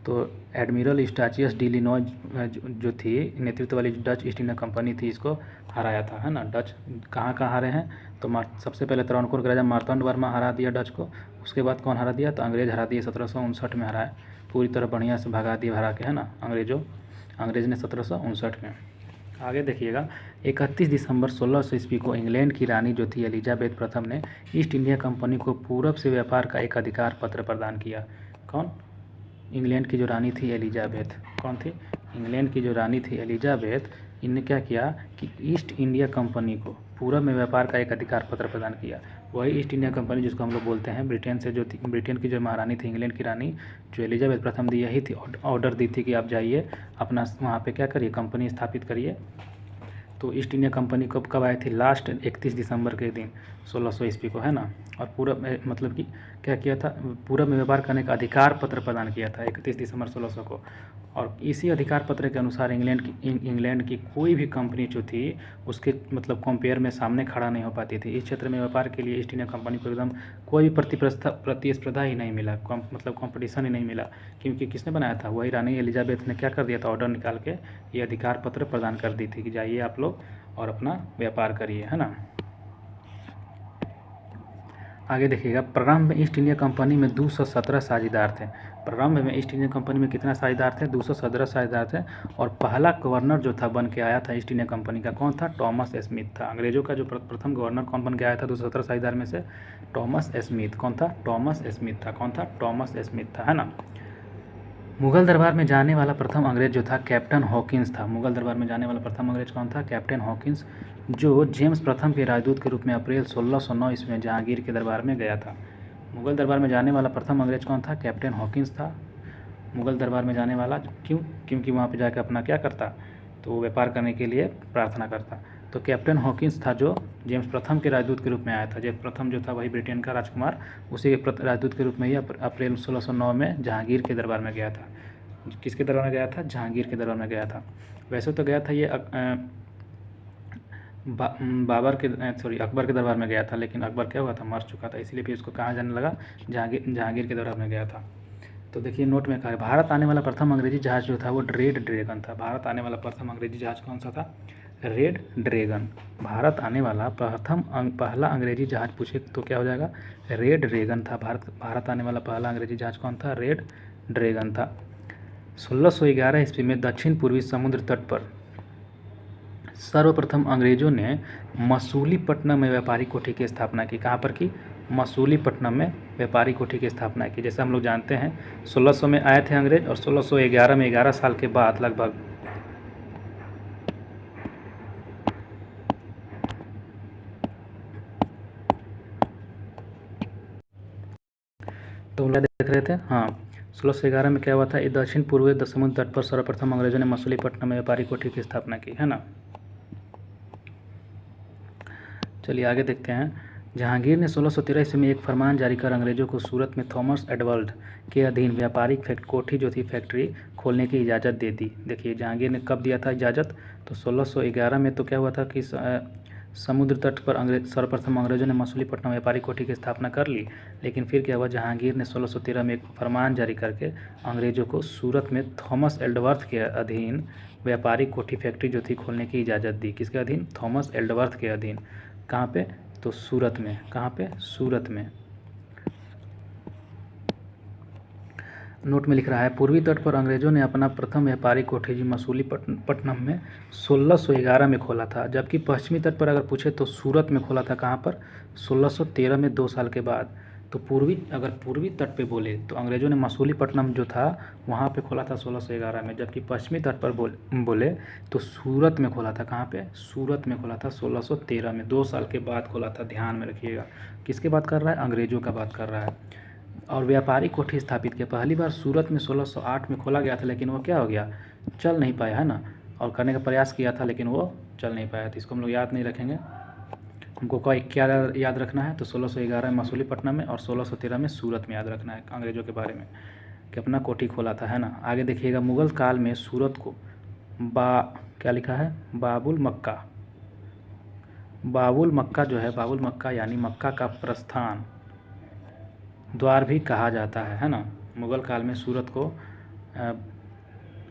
तो एडमिरल यूस्टाचियस डी लिनोय जो थी नेतृत्व वाली डच ईस्ट इंडिया कंपनी थी, इसको हराया था, है ना। डच कहाँ हारे हैं? तो सबसे पहले त्रावणकोर का राजा मार्तंड वर्मा हरा दिया डच को। उसके बाद कौन हरा दिया? तो अंग्रेज हरा दिए। 1759 में हराया, पूरी तरह बढ़िया से भगा दिए हरा के, है ना। अंग्रेज ने 1759 में। आगे देखिएगा, 31 दिसंबर 1600 ईस्वी को इंग्लैंड की रानी जो थी एलिजाबेथ प्रथम ने ईस्ट इंडिया कंपनी को पूरब से व्यापार का एक अधिकार पत्र प्रदान किया। कौन? इंग्लैंड की जो रानी थी एलिजाबेथ। कौन थी? इंग्लैंड की जो रानी थी एलिजाबेथ, इनने क्या किया कि ईस्ट इंडिया कंपनी को पूरब में व्यापार का एक अधिकार पत्र प्रदान किया। वही ईस्ट इंडिया कंपनी जिसको हम लोग बोलते हैं, ब्रिटेन की जो महारानी थी, इंग्लैंड की रानी जो एलिजाबेथ प्रथम दी, यही थी ऑर्डर दी थी कि आप जाइए अपना वहाँ पे क्या करिए? कंपनी स्थापित करिए। तो ईस्ट इंडिया कंपनी कब आई थी? लास्ट 31 दिसंबर के दिन 1600 ईस्वी को, है ना। और पूरब में मतलब कि क्या किया था? पूरब में व्यापार करने का अधिकार पत्र प्रदान किया था 31 दिसंबर 1600 को। और इसी अधिकार पत्र के अनुसार इंग्लैंड की कोई भी कंपनी जो थी उसके मतलब कंपेयर में सामने खड़ा नहीं हो पाती थी। इस क्षेत्र में व्यापार के लिए ईस्ट इंडिया कंपनी को एकदम कोई भी प्रतिस्पर्धा ही नहीं मिला, मतलब कॉम्पिटिशन ही नहीं मिला। क्योंकि किसने बनाया था? वही रानी एलिजाबेथ ने क्या कर दिया था? ऑर्डर निकाल के ये अधिकार पत्र प्रदान कर दी थी कि जाइए आप लोग और अपना व्यापार करिए, है ना। आगे देखिएगा, प्रारंभ में ईस्ट इंडिया कंपनी में 217 साझेदार थे। प्रारंभ में ईस्ट इंडिया कंपनी में कितना साझेदार थे? 217 साझेदार थे। और पहला गवर्नर जो था बन के आया था ईस्ट इंडिया कंपनी का, कौन था? टॉमस स्मिथ था। अंग्रेजों का जो प्रथम गवर्नर कौन बन के आया था 217 साझेदार में से? Thomas Smith. कौन था? टॉमस स्मिथ था। कौन था? टॉमस स्मिथ था, है ना। मुगल दरबार में जाने वाला प्रथम अंग्रेज जो था कैप्टन हॉकिंस था। मुगल दरबार में जाने वाला प्रथम अंग्रेज कौन था? कैप्टन हॉकिंस, जो जेम्स प्रथम के राजदूत के रूप में अप्रैल 1609 ईस्वी में जहांगीर के दरबार में गया था। मुगल दरबार में जाने वाला प्रथम अंग्रेज कौन था? कैप्टन हॉकिंस था। मुगल दरबार में जाने वाला क्यों? क्योंकि वहाँ पे जाकर अपना क्या करता? तो व्यापार करने के लिए प्रार्थना करता। तो कैप्टन हॉकिंस था जो जेम्स प्रथम के राजदूत के रूप में आया था। जेम्स प्रथम जो था वही ब्रिटेन का राजकुमार, उसी के राजदूत के रूप में ही अप्रैल 1609 में जहांगीर के दरबार में गया था। किसके दरबार में गया था? जहांगीर के दरबार में गया था। वैसे तो गया था ये अकबर के दरबार में गया था, लेकिन अकबर क्या हुआ था? मर चुका था, इसलिए फिर उसको कहाँ जाने लगा? जहांगीर के दरबार में गया था। तो देखिए नोट में कहा है, भारत आने वाला प्रथम अंग्रेजी जहाज जो था वो रेड ड्रैगन था। भारत आने वाला प्रथम अंग्रेजी जहाज कौन सा था? Red dragon. भारत आने वाला पहला अंग्रेजी जहाज पूछे तो क्या हो जाएगा? रेड ड्रैगन था। भारत आने वाला पहला अंग्रेजी जहाज कौन था? रेड ड्रैगन था। 1611 ईस्वी में दक्षिण पूर्वी समुद्र तट पर सर्वप्रथम अंग्रेजों ने मसूलीपट्टनम में व्यापारी कोठी की स्थापना की। कहाँ पर की? मसूलीपट्टनम में व्यापारी कोठी की स्थापना की। जैसे हम लोग जानते हैं 1600 में आए थे अंग्रेज और 1611 में 11 साल के बाद लगभग तो देख रहे थे, हाँ 1611 में क्या हुआ था? दक्षिण पूर्वी समुद्र तट पर सर्वप्रथम अंग्रेजों ने मसूलीपट्टनम में व्यापारी कोठी की स्थापना की, है ना। चलिए आगे देखते हैं। जहांगीर ने 1613 ईस्वी में एक फरमान जारी कर अंग्रेजों को सूरत में थॉमस एडवर्ड के अधीन व्यापारिक कोठी जो थी फैक्ट्री खोलने की इजाज़त दे दी। देखिए जहांगीर ने कब दिया था इजाज़त, तो 1611 में तो क्या हुआ था कि समुद्र तट पर सर्वप्रथम अंग्रेजों ने मछलीपट्टनम व्यापारी कोठी की स्थापना कर ली। लेकिन फिर क्या हुआ, जहांगीर ने 1613 में एक फरमान जारी करके अंग्रेजों को सूरत में थॉमस एल्डवर्थ के अधीन व्यापारी कोठी फैक्ट्री जो थी खोलने की इजाज़त दी। किसके अधीन, थॉमस एल्डवर्थ के अधीन। कहाँ पे, तो सूरत में। कहाँ पे, सूरत में। नोट में लिख रहा है, पूर्वी तट पर अंग्रेजों ने अपना प्रथम व्यापारी कोठी मछलीपट्टनम में 1611 में खोला था, जबकि पश्चिमी तट पर अगर पूछे तो सूरत में खोला था। कहाँ पर, 1613 में, 2 साल के बाद। तो अगर पूर्वी तट पे बोले तो अंग्रेजों ने मछलीपट्टनम जो था वहाँ पे खोला था 1611 में, जबकि पश्चिमी तट पर बोले तो सूरत में खोला था। कहाँ पे, सूरत में खोला था 1613 में, 2 साल के बाद खोला था। ध्यान में रखिएगा, किसके बात कर रहा है, अंग्रेजों का बात कर रहा है। और व्यापारी कोठी स्थापित किया। पहली बार सूरत में 1608 में खोला गया था, लेकिन वो क्या हो गया, चल नहीं पाया, है ना। और करने का प्रयास किया था लेकिन वो चल नहीं पाया। तो इसको हम लोग याद नहीं रखेंगे। हमको क्या याद रखना है, तो 1611 में मछलीपट्टनम में और 1613 में सूरत में याद रखना है अंग्रेजों के बारे में कि अपना कोठी खोला था, है ना। आगे देखिएगा, मुगल काल में सूरत को क्या लिखा है, बाबुल मक्का जो है, बाबुल मक्का यानी मक्का का प्रस्थान द्वार भी कहा जाता है ना। मुगल काल में सूरत को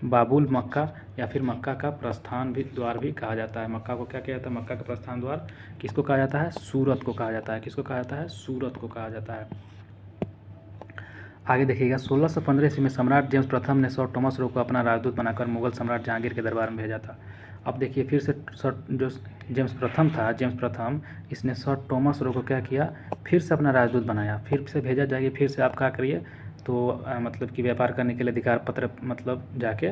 बाबुल मक्का या फिर मक्का का प्रस्थान द्वार भी कहा जाता है। मक्का को क्या किया जाता है, मक्का का प्रस्थान द्वार किसको कहा जाता है, सूरत को कहा जाता है। किसको कहा जाता है, सूरत को कहा जाता है। आगे देखिएगा, 1615 ईस्वी में सम्राट जेम्स प्रथम ने सर टॉमस रो को अपना राजदूत बनाकर मुगल सम्राट जहांगीर के दरबार में भेजा था। अब देखिए फिर से जो जेम्स प्रथम इसने सर टॉमस रो को क्या किया, फिर से अपना राजदूत बनाया, फिर से भेजा जाएगी। फिर से आप क्या करिए, तो मतलब कि व्यापार करने के लिए अधिकार पत्र मतलब जाके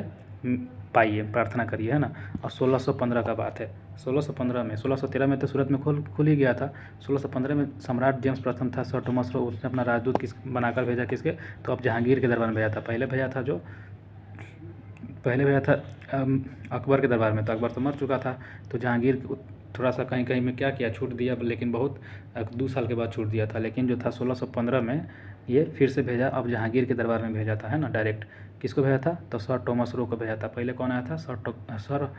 पाइए, प्रार्थना करिए, है ना। और 1615 का बात है, 1615 में, 1613 में तो सूरत में खुल ही गया था। 1615 में सम्राट जेम्स प्रथम था, सर टॉमस रो, उसने अपना राजदूत बनाकर भेजा किसके, तो अब जहांगीर के दरबार में भेजा था। पहले भेजा था अकबर के दरबार में, तो अकबर तो मर चुका था। तो जहांगीर थोड़ा सा कहीं कहीं में क्या किया, छूट दिया, लेकिन बहुत 2 साल के बाद छूट दिया था। लेकिन जो था 1615 में ये फिर से भेजा, अब जहांगीर के दरबार में भेजा था, है ना। डायरेक्ट किसको भेजा था, तो सर टॉमस रो को भेजा था। पहले कौन आया था, सर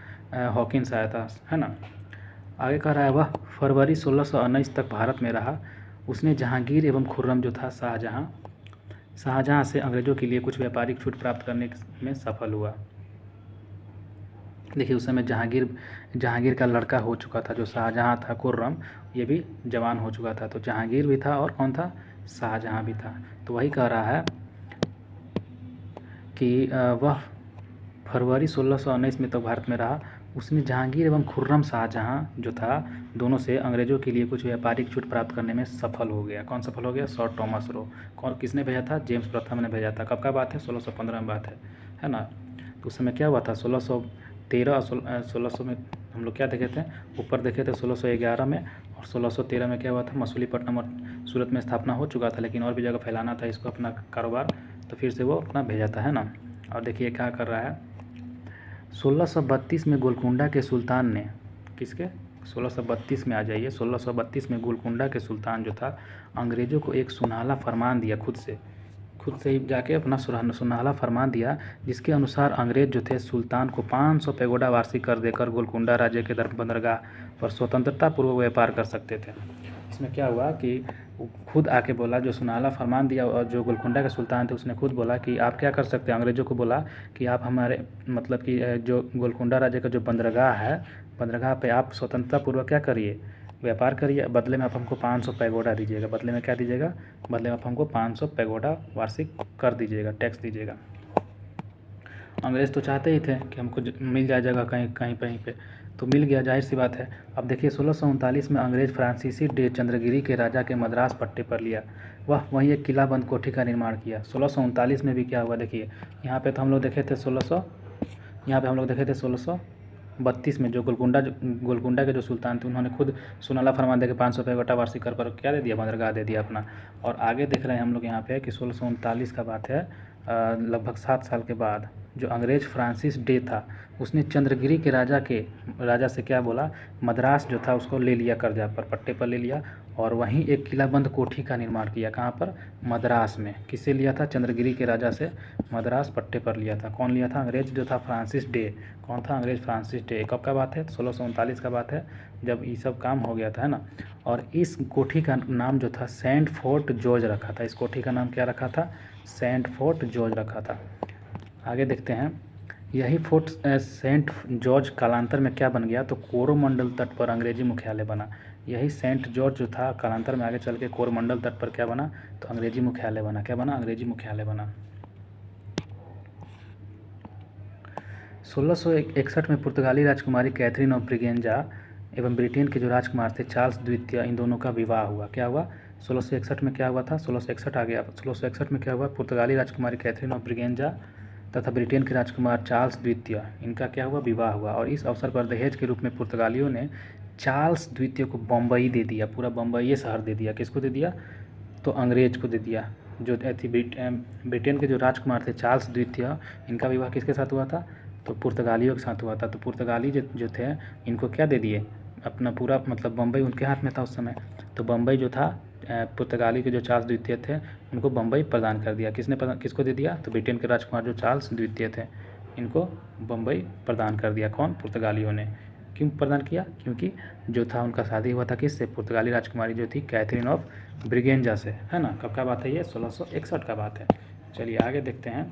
हॉकिंस आया था, है ना। आगे कह रहा है, वह फरवरी 1619 तक भारत में रहा। उसने जहांगीर एवं खुर्रम जो था शाहजहाँ से अंग्रेजों के लिए कुछ व्यापारिक छूट प्राप्त करने में सफल हुआ। देखिए उस समय जहांगीर का लड़का हो चुका था, जो शाहजहाँ था, खुर्रम, ये भी जवान हो चुका था। तो जहांगीर भी था और कौन था, शाहजहाँ भी था। तो वही कह रहा है कि वह फरवरी 1619 में तो भारत में रहा। उसने जहांगीर एवं खुर्रम शाहजहाँ जो था, दोनों से अंग्रेजों के लिए कुछ व्यापारिक छूट प्राप्त करने में सफल हो गया। कौन सफल हो गया, सर टॉमस रो। किसने भेजा था, जेम्स प्रथम ने भेजा था। कब का बात है, 1615 में बात है ना। तो उस समय क्या हुआ था, 1600 में हम लोग क्या देखे थे, ऊपर देखे थे 1611 में, और 1613 में क्या हुआ था, मछलीपट्टनम और सूरत में स्थापना हो चुका था, लेकिन और भी जगह फैलाना था इसको अपना कारोबार, तो फिर से वो अपना भेजा था, है ना। और देखिए क्या कर रहा है, 1632 में गोलकुंडा के सुल्तान ने 1632 में आ जाइए, 1632 में गोलकुंडा के सुल्तान जो था, अंग्रेज़ों को एक सुनहला फरमान दिया, खुद से ही जाके अपना सुनहला फरमान दिया, जिसके अनुसार अंग्रेज़ जो थे सुल्तान को 500 पैगोडा वार्षिक कर देकर गोलकुंडा राज्य के बंदरगाह पर स्वतंत्रता पूर्वक व्यापार कर सकते थे। इसमें क्या हुआ कि खुद आके बोला, जो सुनहला फरमान दिया, और जो गोलकुंडा के सुल्तान थे उसने खुद बोला कि आप क्या कर सकते हैं, अंग्रेज़ों को बोला कि आप हमारे मतलब कि जो गोलकुंडा राज्य का जो बंदरगाह है, बंदरगाह पे आप स्वतंत्रता पूर्वक क्या करिए, व्यापार करिए, बदले में आप हमको 500 पैगोडा दीजिएगा। बदले में क्या दीजिएगा, बदले में आप हमको 500 पैगोडा वार्षिक कर दीजिएगा, टैक्स दीजिएगा। अंग्रेज़ तो चाहते ही थे कि हमको मिल जाए जगह कहीं पे, तो मिल गया, जाहिर सी बात है। अब देखिए 1639 में अंग्रेज़ फ्रांसीसी डे चंद्रगिरी के राजा के मद्रास पट्टे पर लिया, वह वहीं एक किला बंद कोठी का निर्माण किया। 1639 में भी क्या हुआ, देखिए यहाँ पे तो हम लोग देखे थे 1632 में जो गोलकुंडा के जो सुल्तान थे, उन्होंने खुद सुनहला फरमान दे के 500 पैगोडा वार्षिक कर पर क्या दे दिया, बंदरगाह दे दिया अपना। और आगे देख रहे हैं हम लोग यहाँ पे कि 1639 का बात है, लगभग 7 साल के बाद जो अंग्रेज़ फ्रांसिस डे था, उसने चंद्रगिरी के राजा से क्या बोला, मद्रास जो था उसको ले लिया, कर्जा पर, पट्टे पर ले लिया, और वहीं एक किलाबंद कोठी का निर्माण किया। कहाँ पर? मद्रास में। किससे लिया था? चंद्रगिरी के राजा से मद्रास पट्टे पर लिया था। कौन लिया था? अंग्रेज जो था फ्रांसिस डे। कौन था? अंग्रेज फ्रांसिस डे। कब का बात है? 1639 का बात है, जब ये सब काम हो गया था, है ना। और इस कोठी का नाम जो था सेंट फोर्ट जॉर्ज रखा था। इस कोठी का नाम क्या रखा था? सेंट फोर्ट जॉर्ज रखा था। आगे देखते हैं, यही फोर्ट सेंट जॉर्ज कालांतर में क्या बन गया? तो कोरोमंडल तट पर अंग्रेजी मुख्यालय बना। यही सेंट जॉर्ज जो था कालांतर में आगे चल के कोरोमंडल तट पर क्या बना? तो अंग्रेजी मुख्यालय बना। क्या बना? अंग्रेजी मुख्यालय बना। 1661 में पुर्तगाली राजकुमारी कैथरीन ऑफ ब्रिगेंजा एवं ब्रिटेन के जो राजकुमार थे चार्ल्स द्वितीय, इन दोनों का विवाह हुआ। क्या हुआ? 1661 में क्या हुआ था? 1661 आ गया। 1661 में क्या हुआ? पुर्तगाली राजकुमारी कैथरीन ऑफ ब्रिगेंजा तथा ब्रिटेन के राजकुमार चार्ल्स द्वितीय, इनका क्या हुआ? विवाह हुआ। और इस अवसर पर दहेज के रूप में पुर्तगालियों ने चार्ल्स द्वितीय को बम्बई दे दिया। पूरा बम्बई ये शहर दे दिया। किसको दे दिया? तो अंग्रेज को दे दिया। जो थी ब्रिटेन के जो राजकुमार थे चार्ल्स द्वितीय, इनका विवाह किसके साथ हुआ था? तो पुर्तगालियों के साथ हुआ था। तो पुर्तगाली जो थे, इनको क्या दे दिए? अपना पूरा, मतलब बम्बई उनके हाथ में था उस समय। तो बम्बई जो था, पुर्तगाली के जो चार्ल्स द्वितीय थे, उनको बम्बई प्रदान कर दिया। किसको दे दिया? तो ब्रिटेन के राजकुमार जो चार्ल्स द्वितीय थे, इनको बम्बई प्रदान कर दिया। कौन? पुर्तगालियों ने। क्यों प्रदान किया? क्योंकि जो था उनका शादी हुआ था किससे? पुर्तगाली राजकुमारी जो थी कैथरीन ऑफ ब्रिगेंजा से, है ना। कब का बात है ये? 1661 का बात है। चलिए आगे देखते हैं।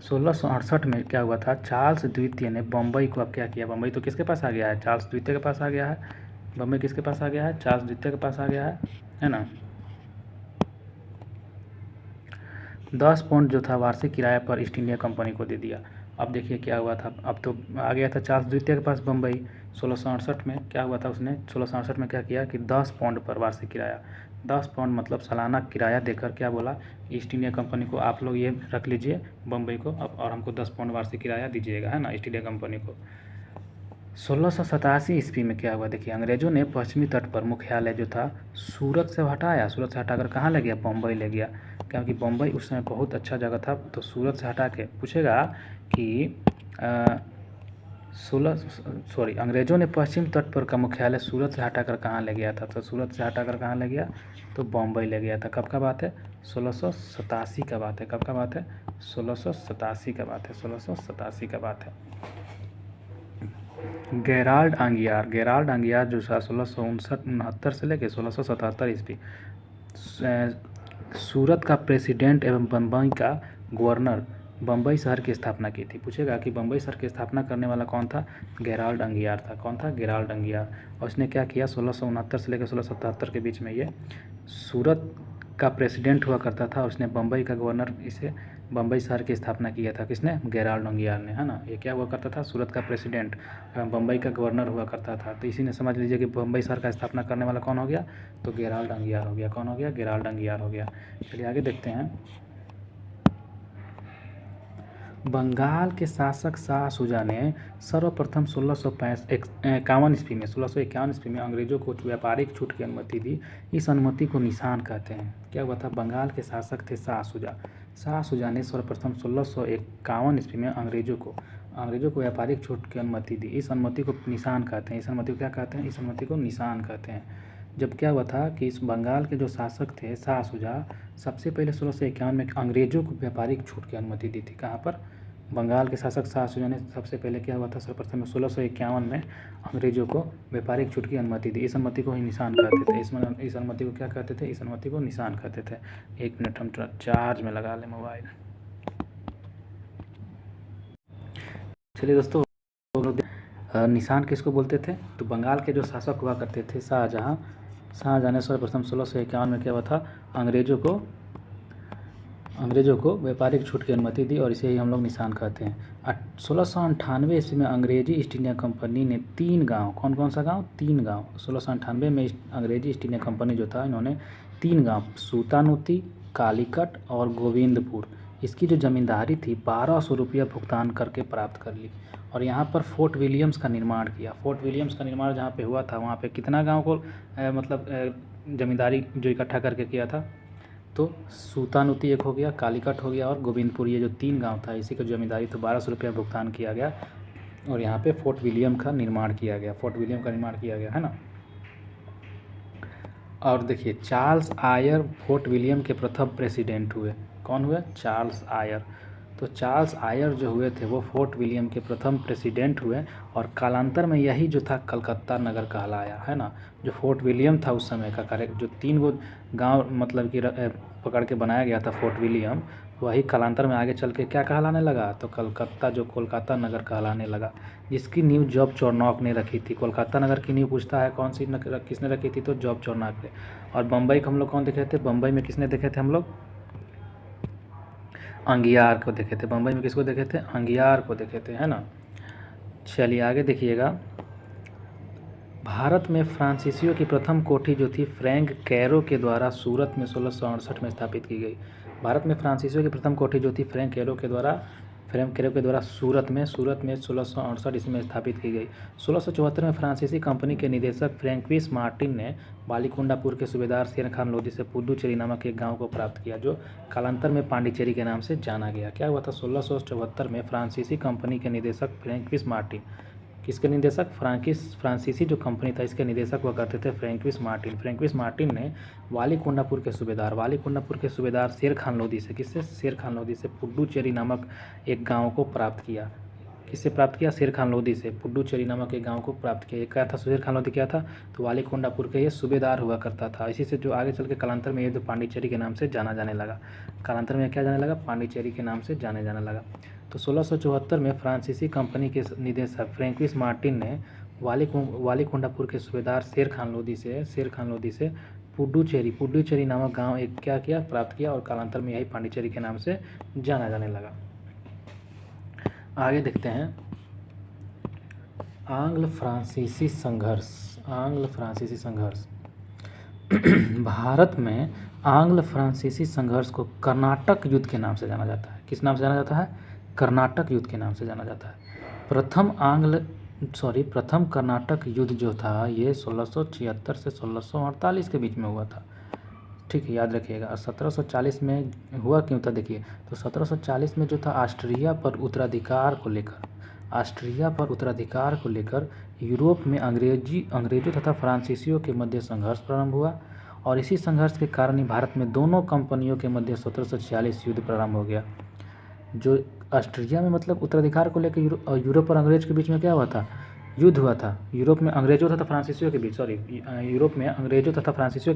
1668 में क्या हुआ था? चार्ल्स द्वितीय ने बम्बई को अब क्या किया? बम्बई तो किसके पास आ गया है? चार्ल्स द्वितीय के पास आ गया है। बम्बई किसके पास आ गया है? चार्ल्स द्वितीय के पास आ गया है ना। 10 पाउंड जो था वार्षिक किराया पर ईस्ट इंडिया कंपनी को दे दिया। अब देखिए क्या हुआ था, अब तो आ गया था चार्ल्स द्वितीय के पास बम्बई। 1668 में क्या हुआ था? उसने 1668 में क्या किया कि 10 पाउंड पर वार्षिक किराया, 10 पाउंड मतलब सालाना किराया देकर क्या बोला? ईस्ट इंडिया कंपनी को आप लोग ये रख लीजिए बम्बई को, अब और हमको 10 पाउंड वार्षिक किराया दीजिएगा, है ना, ईस्ट इंडिया कंपनी को। 1687 ईस्वी में क्या हुआ? देखिए, अंग्रेजों ने पश्चिमी तट पर मुख्यालय जो था सूरत से हटाया। सूरत से हटाकर कहाँ ले गया? बम्बई ले गया। क्योंकि बम्बई उस समय बहुत अच्छा जगह था, तो सूरत से हटा के पूछेगा कि अंग्रेजों ने पश्चिम तट पर का मुख्यालय सूरत से हटाकर कहाँ ले गया था? तो सूरत से हटाकर कहाँ ले गया? तो बम्बई ले गया था। कब का बात है? 1687 का बात है। कब का बात है? 1687 का बात है। 1687 का बात है। गेराल्ड आंगियार जो 1669 से लेकर 1677 ईस्वी सूरत का प्रेसिडेंट एवं बम्बई का गवर्नर बम्बई शहर की स्थापना की थी। पूछेगा कि बम्बई शहर की स्थापना करने वाला कौन था? गेराल्ड आंगियार था। कौन था? गेराल्ड आंगियार। और उसने क्या किया? 1669 से लेकर 1677 के बीच में ये सूरत का प्रेसिडेंट हुआ करता था। उसने बम्बई का गवर्नर, इसे बम्बई शहर की स्थापना किया था। किसने? गेराल्ड आंगियार ने, है ना। ये क्या हुआ करता था? सूरत का प्रेसिडेंट, बम्बई का गवर्नर हुआ करता था। तो इसी ने समझ लीजिए कि बम्बई शहर का स्थापना करने वाला कौन हो गया? तो गेराल्ड आंगियार हो गया। कौन हो गया? गेराल्ड आंगियार हो गया। चलिए आगे देखते हैं। बंगाल के शासक शाह शुजा ने सर्वप्रथम 1651 ईस्वी में अंग्रेजों को व्यापारिक छूट की अनुमति दी। इस अनुमति को निशान कहते हैं। क्या हुआ था? बंगाल के शासक थे शाह शुजा ने सर्वप्रथम 1651 ईस्वी में अंग्रेजों को व्यापारिक छूट की अनुमति दी। इस अनुमति को निशान कहते हैं। इस अनुमति को क्या कहते हैं? इस अनुमति को निशान कहते हैं। जब क्या हुआ था कि इस बंगाल के जो शासक थे शाह शुजा, सबसे पहले 1651 में अंग्रेजों को व्यापारिक छूट की अनुमति दी थी। कहाँ पर? बंगाल के शासक शाह शुजा ने सबसे पहले क्या हुआ था? सर्वप्रथम 1651 में अंग्रेजों को व्यापारिक छूट की अनुमति दी। इस अनुमति को ही निशान कहते थे। इस अनुमति को क्या कहते थे? इस अनुमति को निशान कहते थे। 1 मिनट हम चार्ज में लगा लें मोबाइल। चलिए दोस्तों, निशान किसको बोलते थे? तो बंगाल के जो शासक हुआ करते थे शाहजहाँ ने सर्वप्रथम 1651 में क्या हुआ था? अंग्रेजों को व्यापारिक छूट की अनुमति दी, और इसे ही हम लोग निशान कहते हैं। 1698 ईस्वी में अंग्रेजी ईस्ट इंडिया कंपनी ने 3 गांव, कौन सा गांव? 3 गांव। 1698 में अंग्रेजी ईस्ट इंडिया कंपनी जो था, इन्होंने 3 गांव सूतानूती, कालीकट और गोविंदपुर, इसकी जो ज़मींदारी थी 1200 रुपया भुगतान करके प्राप्त कर ली। और यहाँ पर फोर्ट विलियम्स का निर्माण किया। फोर्ट विलियम्स का निर्माण जहाँ पे हुआ था, वहाँ पे कितना गांव को जमींदारी जो इकट्ठा करके किया था। तो सूतानुती एक हो गया, कालीकट हो गया और गोविंदपुर, ये जो 3 गांव था इसी की जमींदारी। तो 1200 रुपया भुगतान किया गया और यहाँ पे फोर्ट विलियम का निर्माण किया गया, फोर्ट विलियम का निर्माण किया गया, है ना। और देखिए चार्ल्स आयर फोर्ट विलियम के प्रथम प्रेसिडेंट हुए। कौन हुए? Charles Eyre. तो चार्ल्स आयर जो हुए थे वो फोर्ट विलियम के प्रथम प्रेसिडेंट हुए और कालांतर में यही जो था कलकत्ता नगर कहलाया, है ना। जो फोर्ट विलियम था उस समय का कार्य, जो 3 गो गाँव मतलब कि पकड़ के बनाया गया था फोर्ट विलियम, वही कालांतर में आगे चल के क्या कहलाने लगा? तो कलकत्ता, जो कोलकाता नगर कहलाने लगा, जिसकी नींव जॉब चौर्नॉक ने रखी थी। कोलकाता नगर की नींव पूछता है कौन सी किसने रखी थी? तो जॉब चौर्नॉक ने। और बम्बई को हम लोग कौन देखे थे? बम्बई में किसने देखे थे हम लोग? अंगियार को देखे थे। बम्बई में किसको देखे थे? अंगियार को देखे थे, है ना। चलिए आगे देखिएगा। भारत में फ्रांसीसियों की प्रथम कोठी जो थी फ्रैंक कैरो के द्वारा सूरत में 1668 में स्थापित की गई। भारत में फ्रांसीसियों की प्रथम कोठी जो थी फ्रैंक कैरो के द्वारा सूरत में 1668 ईस्वी में स्थापित की गई। 1674 में फ्रांसीसी कंपनी के निदेशक फ्रैंकविस मार्टिन ने वालीकुंडापुर के सूबेदार शेर खान लोधी से पुडुचेरी नामक एक गांव को प्राप्त किया, जो कालांतर में पांडिचेरी के नाम से जाना गया। क्या हुआ था? 1674 में फ्रांसीसी कंपनी के निदेशक फ्रैंकविस मार्टिन, किसके निदेशक? फ्रांसीसी जो कंपनी था इसके निदेशक हुआ करते थे फ्रैंकविस मार्टिन। फ्रैंकविस मार्टिन ने वालीकुंडापुर के सूबेदार शेर खान लोधी से, किससे? शेर खान लोधी से पुडुचेरी नामक एक गांव को प्राप्त किया। किससे प्राप्त किया? शेर खान लोधी से पुडुचेरी नामक एक गांव को प्राप्त किया। ये क्या था? शेर खान लोधी क्या था? तो वालीकुंडापुर के ये सूबेदार हुआ करता था। इसी से जो आगे चल के कालांतर में ये जो पांडिचेरी के नाम से जाना जाने लगा, कालांतर में क्या जाने लगा? पांडिचेरी के नाम से जाने लगा। तो 1674 में फ्रांसीसी कंपनी के निदेशक फ्रैंकविस मार्टिन ने वालीकुंडापुर के सूबेदार शेर खान लोधी से पुडुचेरी नामक गांव एक क्या किया? प्राप्त किया और कालांतर में यही पांडिचेरी के नाम से जाना जाने लगा। आगे देखते हैं आंग्ल फ्रांसीसी संघर्ष। भारत में आंग्ल फ्रांसीसी संघर्ष को कर्नाटक युद्ध के नाम से जाना जाता है। किस नाम से जाना जाता है? कर्नाटक युद्ध के नाम से जाना जाता है। प्रथम कर्नाटक युद्ध जो था ये 1676 से 1648 के बीच में हुआ था। ठीक है, याद रखिएगा। और 1740 में हुआ क्यों था? देखिए, तो 1740 में जो था ऑस्ट्रिया पर उत्तराधिकार को लेकर यूरोप में अंग्रेजों तथा फ्रांसीसियों के मध्य संघर्ष प्रारंभ हुआ और इसी संघर्ष के कारण ही भारत में दोनों कंपनियों के मध्य 1746 युद्ध प्रारंभ हो गया। जो ऑस्ट्रिया में मतलब उत्तराधिकार को लेकर यूरोप और अंग्रेज के बीच में क्या हुआ था? युद्ध हुआ था। यूरोप में अंग्रेजों तथा फ्रांसीसियों के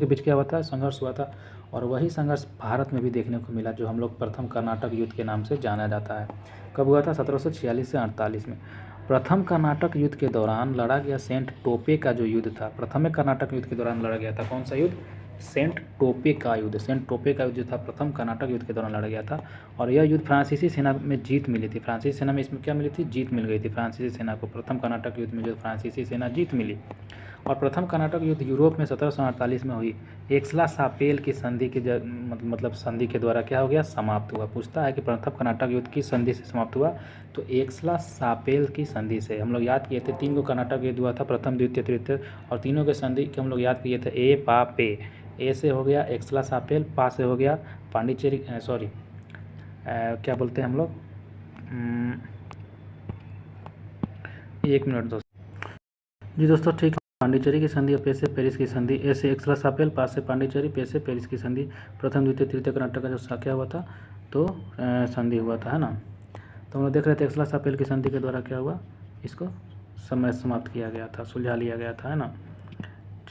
बीच क्या हुआ था? संघर्ष हुआ था। और वही संघर्ष भारत में भी देखने को मिला, जो हम लोग प्रथम कर्नाटक युद्ध के नाम से जाना जाता है। कब हुआ था? 1746 से 48 में। प्रथम कर्नाटक युद्ध के दौरान लड़ा गया सेंट टोपे का जो युद्ध था, प्रथम कर्नाटक युद्ध के दौरान लड़ा गया था। कौन सा युद्ध? सेंट टोपे का युद्ध जो था प्रथम कर्नाटक युद्ध के दौरान लड़ा गया था। और यह युद्ध फ्रांसीसी सेना में जीत मिली थी। फ्रांसीसी सेना में इसमें क्या मिली थी? जीत मिल गई थी फ्रांसीसी सेना को। प्रथम कर्नाटक युद्ध में जो फ्रांसीसी सेना जीत मिली। और प्रथम कर्नाटक युद्ध यूरोप में 1748 में हुई एक्सला-सापेल की संधि के मतलब संधि के द्वारा क्या हो गया? समाप्त हुआ। पूछता है कि प्रथम कर्नाटक युद्ध किस संधि से समाप्त हुआ? तो एक्सला-सापेल की संधि से। हम लोग याद किए थे 3 गो कर्नाटक युद्ध हुआ था, प्रथम, द्वितीय, तृतीय, और तीनों के संधि के हम लोग याद किए थे। ए, पा, पे। ए से हो गया एक्सला-सापेल, पा से हो गया पांडिचेरी, क्या बोलते हैं हम लोग, 1 मिनट दोस्तों जी। दोस्तों ठीक है, पांडिचेरी की संधि, पे से पेरिस की संधि, ए से एक्सला-सापेल, पा से पांडिचेरी, पे से पेरिस की संधि, प्रथम, द्वितीय, तृतीय कर्नाटक का जो क्या हुआ था? तो संधि हुआ था, है ना। तो हम लोग देख रहे थे एक्सला-सापेल की संधि के द्वारा क्या हुआ? इसको समय समाप्त किया गया था, सुलझा लिया गया था, है ना।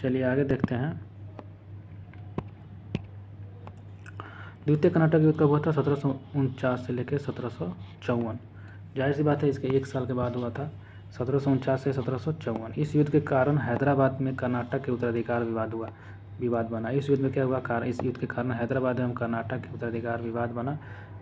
चलिए आगे देखते हैं। द्वितीय कर्नाटक युद्ध कब हुआ था? 1749 से लेकर 1754। जाहिर सी बात है इसके 1 साल के बाद हुआ था, 1749 से 1754। इस युद्ध के कारण हैदराबाद में कर्नाटक के उत्तराधिकार विवाद बना। इस युद्ध में क्या हुआ? इस युद्ध के कारण हैदराबाद एवं कर्नाटक के उत्तराधिकार विवाद बना।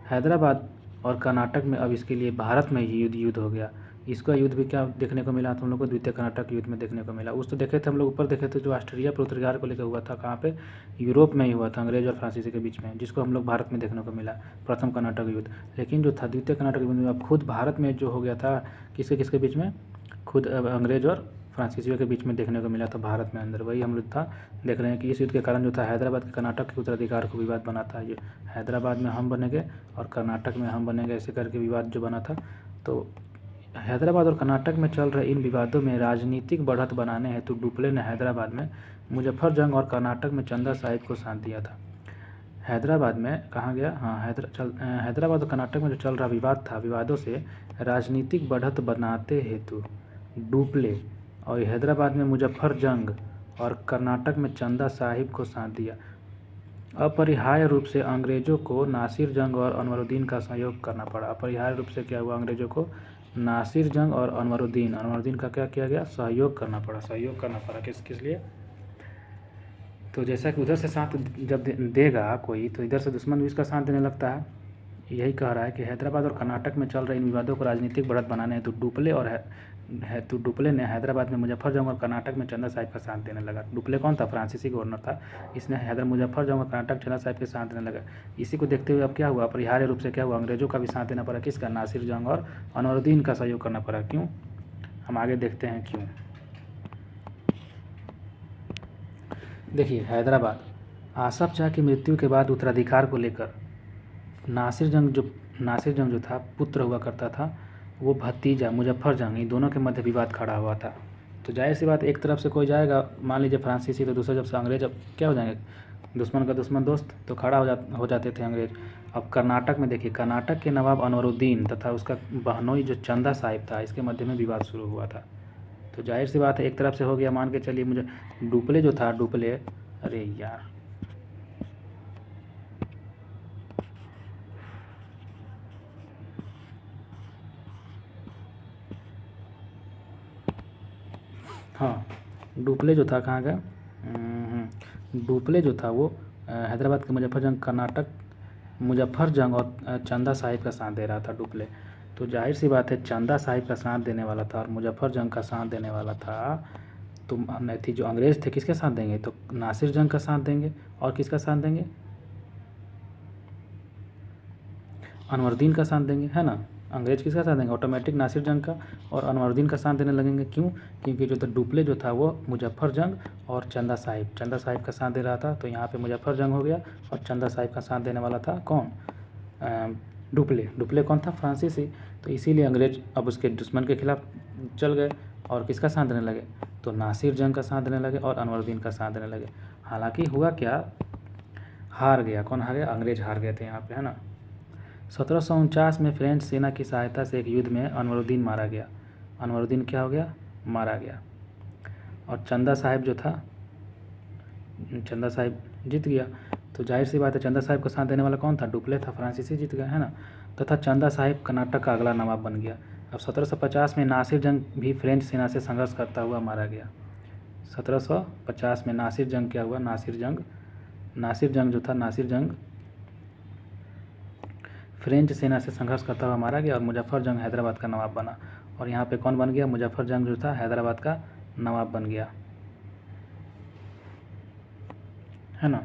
हैदराबाद और कर्नाटक में अब इसके लिए भारत में युद्ध हो गया। इसका युद्ध भी क्या देखने को मिला? तो हम लोग को द्वितीय कर्नाटक युद्ध में देखने को मिला। उस तो देखे थे हम लोग, ऊपर देखे थे जो ऑस्ट्रिया पर उत्तराधिकार को लेकर हुआ था, कहाँ पे? यूरोप में ही हुआ था, अंग्रेज और फ्रांसीसी के बीच में, जिसको हम लोग भारत में देखने को मिला, प्रथम कर्नाटक युद्ध। लेकिन जो था द्वितीय कर्नाटक युद्ध में अब खुद भारत में जो हो गया था, किसके बीच में? खुद अंग्रेज और फ्रांसीसियों के बीच में देखने को मिला था भारत में अंदर। वही हम लोग था देख रहे हैं कि इस युद्ध के कारण जो था हैदराबाद के कर्नाटक के उत्तराधिकार को विवाद बना था। ये हैदराबाद में हम बनेंगे और कर्नाटक में हम बनेंगे, ऐसे करके विवाद जो बना था। तो हैदराबाद और कर्नाटक में चल रहे इन विवादों में राजनीतिक बढ़त बनाने हेतु डुप्ले ने हैदराबाद में मुजफ्फरजंग और कर्नाटक में चंदा साहिब को साथ दिया था। हैदराबाद में कहाँ गया, हाँ हैदराबाद और कर्नाटक में जो चल रहा विवाद था, विवादों से राजनीतिक बढ़त बनाते हेतु डुप्ले और हैदराबाद में मुजफ्फरजंग और कर्नाटक में चंदा साहिब को साथ दिया। अपरिहार्य रूप से अंग्रेजों को नासिर जंग और अनवरुद्दीन का सहयोग करना पड़ा। अपरिहार्य रूप से क्या हुआ, अंग्रेजों को नासिर जंग और अनवरुद्दीन का क्या किया गया, सहयोग करना पड़ा। किस लिए, तो जैसा कि उधर से साथ जब देगा कोई तो इधर से दुश्मन भी इसका साथ देने लगता है। यही कह रहा है कि हैदराबाद और कर्नाटक में चल रहे इन विवादों को राजनीतिक बढ़त बनाने हेतु डुप्ले ने हैदराबाद में मुजफ्फरजंग और कर्नाटक में चंदा साहिब का साथ देने लगा। डुप्ले कौन था, फ्रांसीसी गवर्नर था, इसने मुजफ्फरजंग और कर्नाटक चंदा साहिब के साथ देने लगा। इसी को देखते हुए अब क्या हुआ, अपरिहार्य रूप से क्या हुआ, अंग्रेजों का भी साथ देना पड़ा। किसका, नासिर जंग और अनवरुद्दीन का सहयोग करना पड़ा। क्यों, हम आगे देखते हैं क्यों। देखिए, हैदराबाद आसफ शाह की मृत्यु के बाद उत्तराधिकार को लेकर नासिर जंग जो था पुत्र हुआ करता था, वो भतीजा मुजफ्फरजंग, इन दोनों के मध्य विवाद खड़ा हुआ था। तो जाहिर सी बात, एक तरफ से कोई जाएगा, मान लीजिए फ्रांसीसी, तो दूसरा जब से अंग्रेज, अब क्या हो जाएंगे, दुश्मन का दुश्मन दोस्त, तो खड़ा हो जाते थे अंग्रेज। अब कर्नाटक में देखिए, कर्नाटक के नवाब अनवरुद्दीन तथा उसका बहनोई जो चंदा साहिब था, इसके मध्य में विवाद शुरू हुआ था। तो जाहिर सी बात है, एक तरफ से हो गया, मान के चलिए मुझे डुप्ले जो था, अरे यार, हाँ, डुप्ले जो था कहाँ गया, डुप्ले जो था वो हैदराबाद के मुजफ्फरजंग और चंदा साहिब का साथ दे रहा था डुप्ले। तो जाहिर सी बात है, चंदा साहिब का साथ देने वाला था और मुजफ्फरजंग का साथ देने वाला था, तो नहीं थी, जो अंग्रेज थे किसके साथ देंगे, तो नासिर जंग का साथ देंगे। और किसका साथ देंगे, अनवरुद्दीन का साथ देंगे, है ना। अंग्रेज किसका साथ देंगे, ऑटोमेटिक नासिर जंग का और अनवरुद्दीन का साथ देने लगेंगे। क्यों, क्योंकि जो था डुप्ले जो था वो मुजफ्फरजंग और चंदा साहिब का साथ दे रहा था। तो यहाँ पे मुजफ्फरजंग हो गया और चंदा साहिब का साथ देने वाला था कौन, डुप्ले कौन था, फ्रांसीसी। तो इसीलिए अंग्रेज अब उसके दुश्मन के खिलाफ चल गए और किसका साथ देने लगे, तो नासिर जंग का साथ देने लगे और अनवरुद्दीन का साथ देने लगे। हालांकि हुआ क्या, हार गया, कौन हार गया, अंग्रेज हार गए थे यहाँ पे, है ना। 1749 में फ्रेंच सेना की सहायता से एक युद्ध में अनवरुद्दीन मारा गया। अनवरुद्दीन क्या हो गया, मारा गया। और चंदा साहिब जो था, चंदा साहिब जीत गया। तो जाहिर सी बात है, चंदा साहिब का साथ देने वाला कौन था, डुप्ले था, फ्रांसीसी जीत गया, है ना। तथा चंदा साहिब कर्नाटक का अगला नवाब बन गया। अब 1750 में नासिर जंग भी फ्रेंच सेना से संघर्ष करता हुआ मारा गया। 1750 में नासिर जंग क्या हुआ, नासिर जंग जो था, नासिर जंग फ्रेंच सेना से संघर्ष करता हुआ मारा गया और मुजफ्फरजंग हैदराबाद का नवाब बना। और यहाँ पे कौन बन गया, मुजफ्फरजंग जो था हैदराबाद का नवाब बन गया, है ना।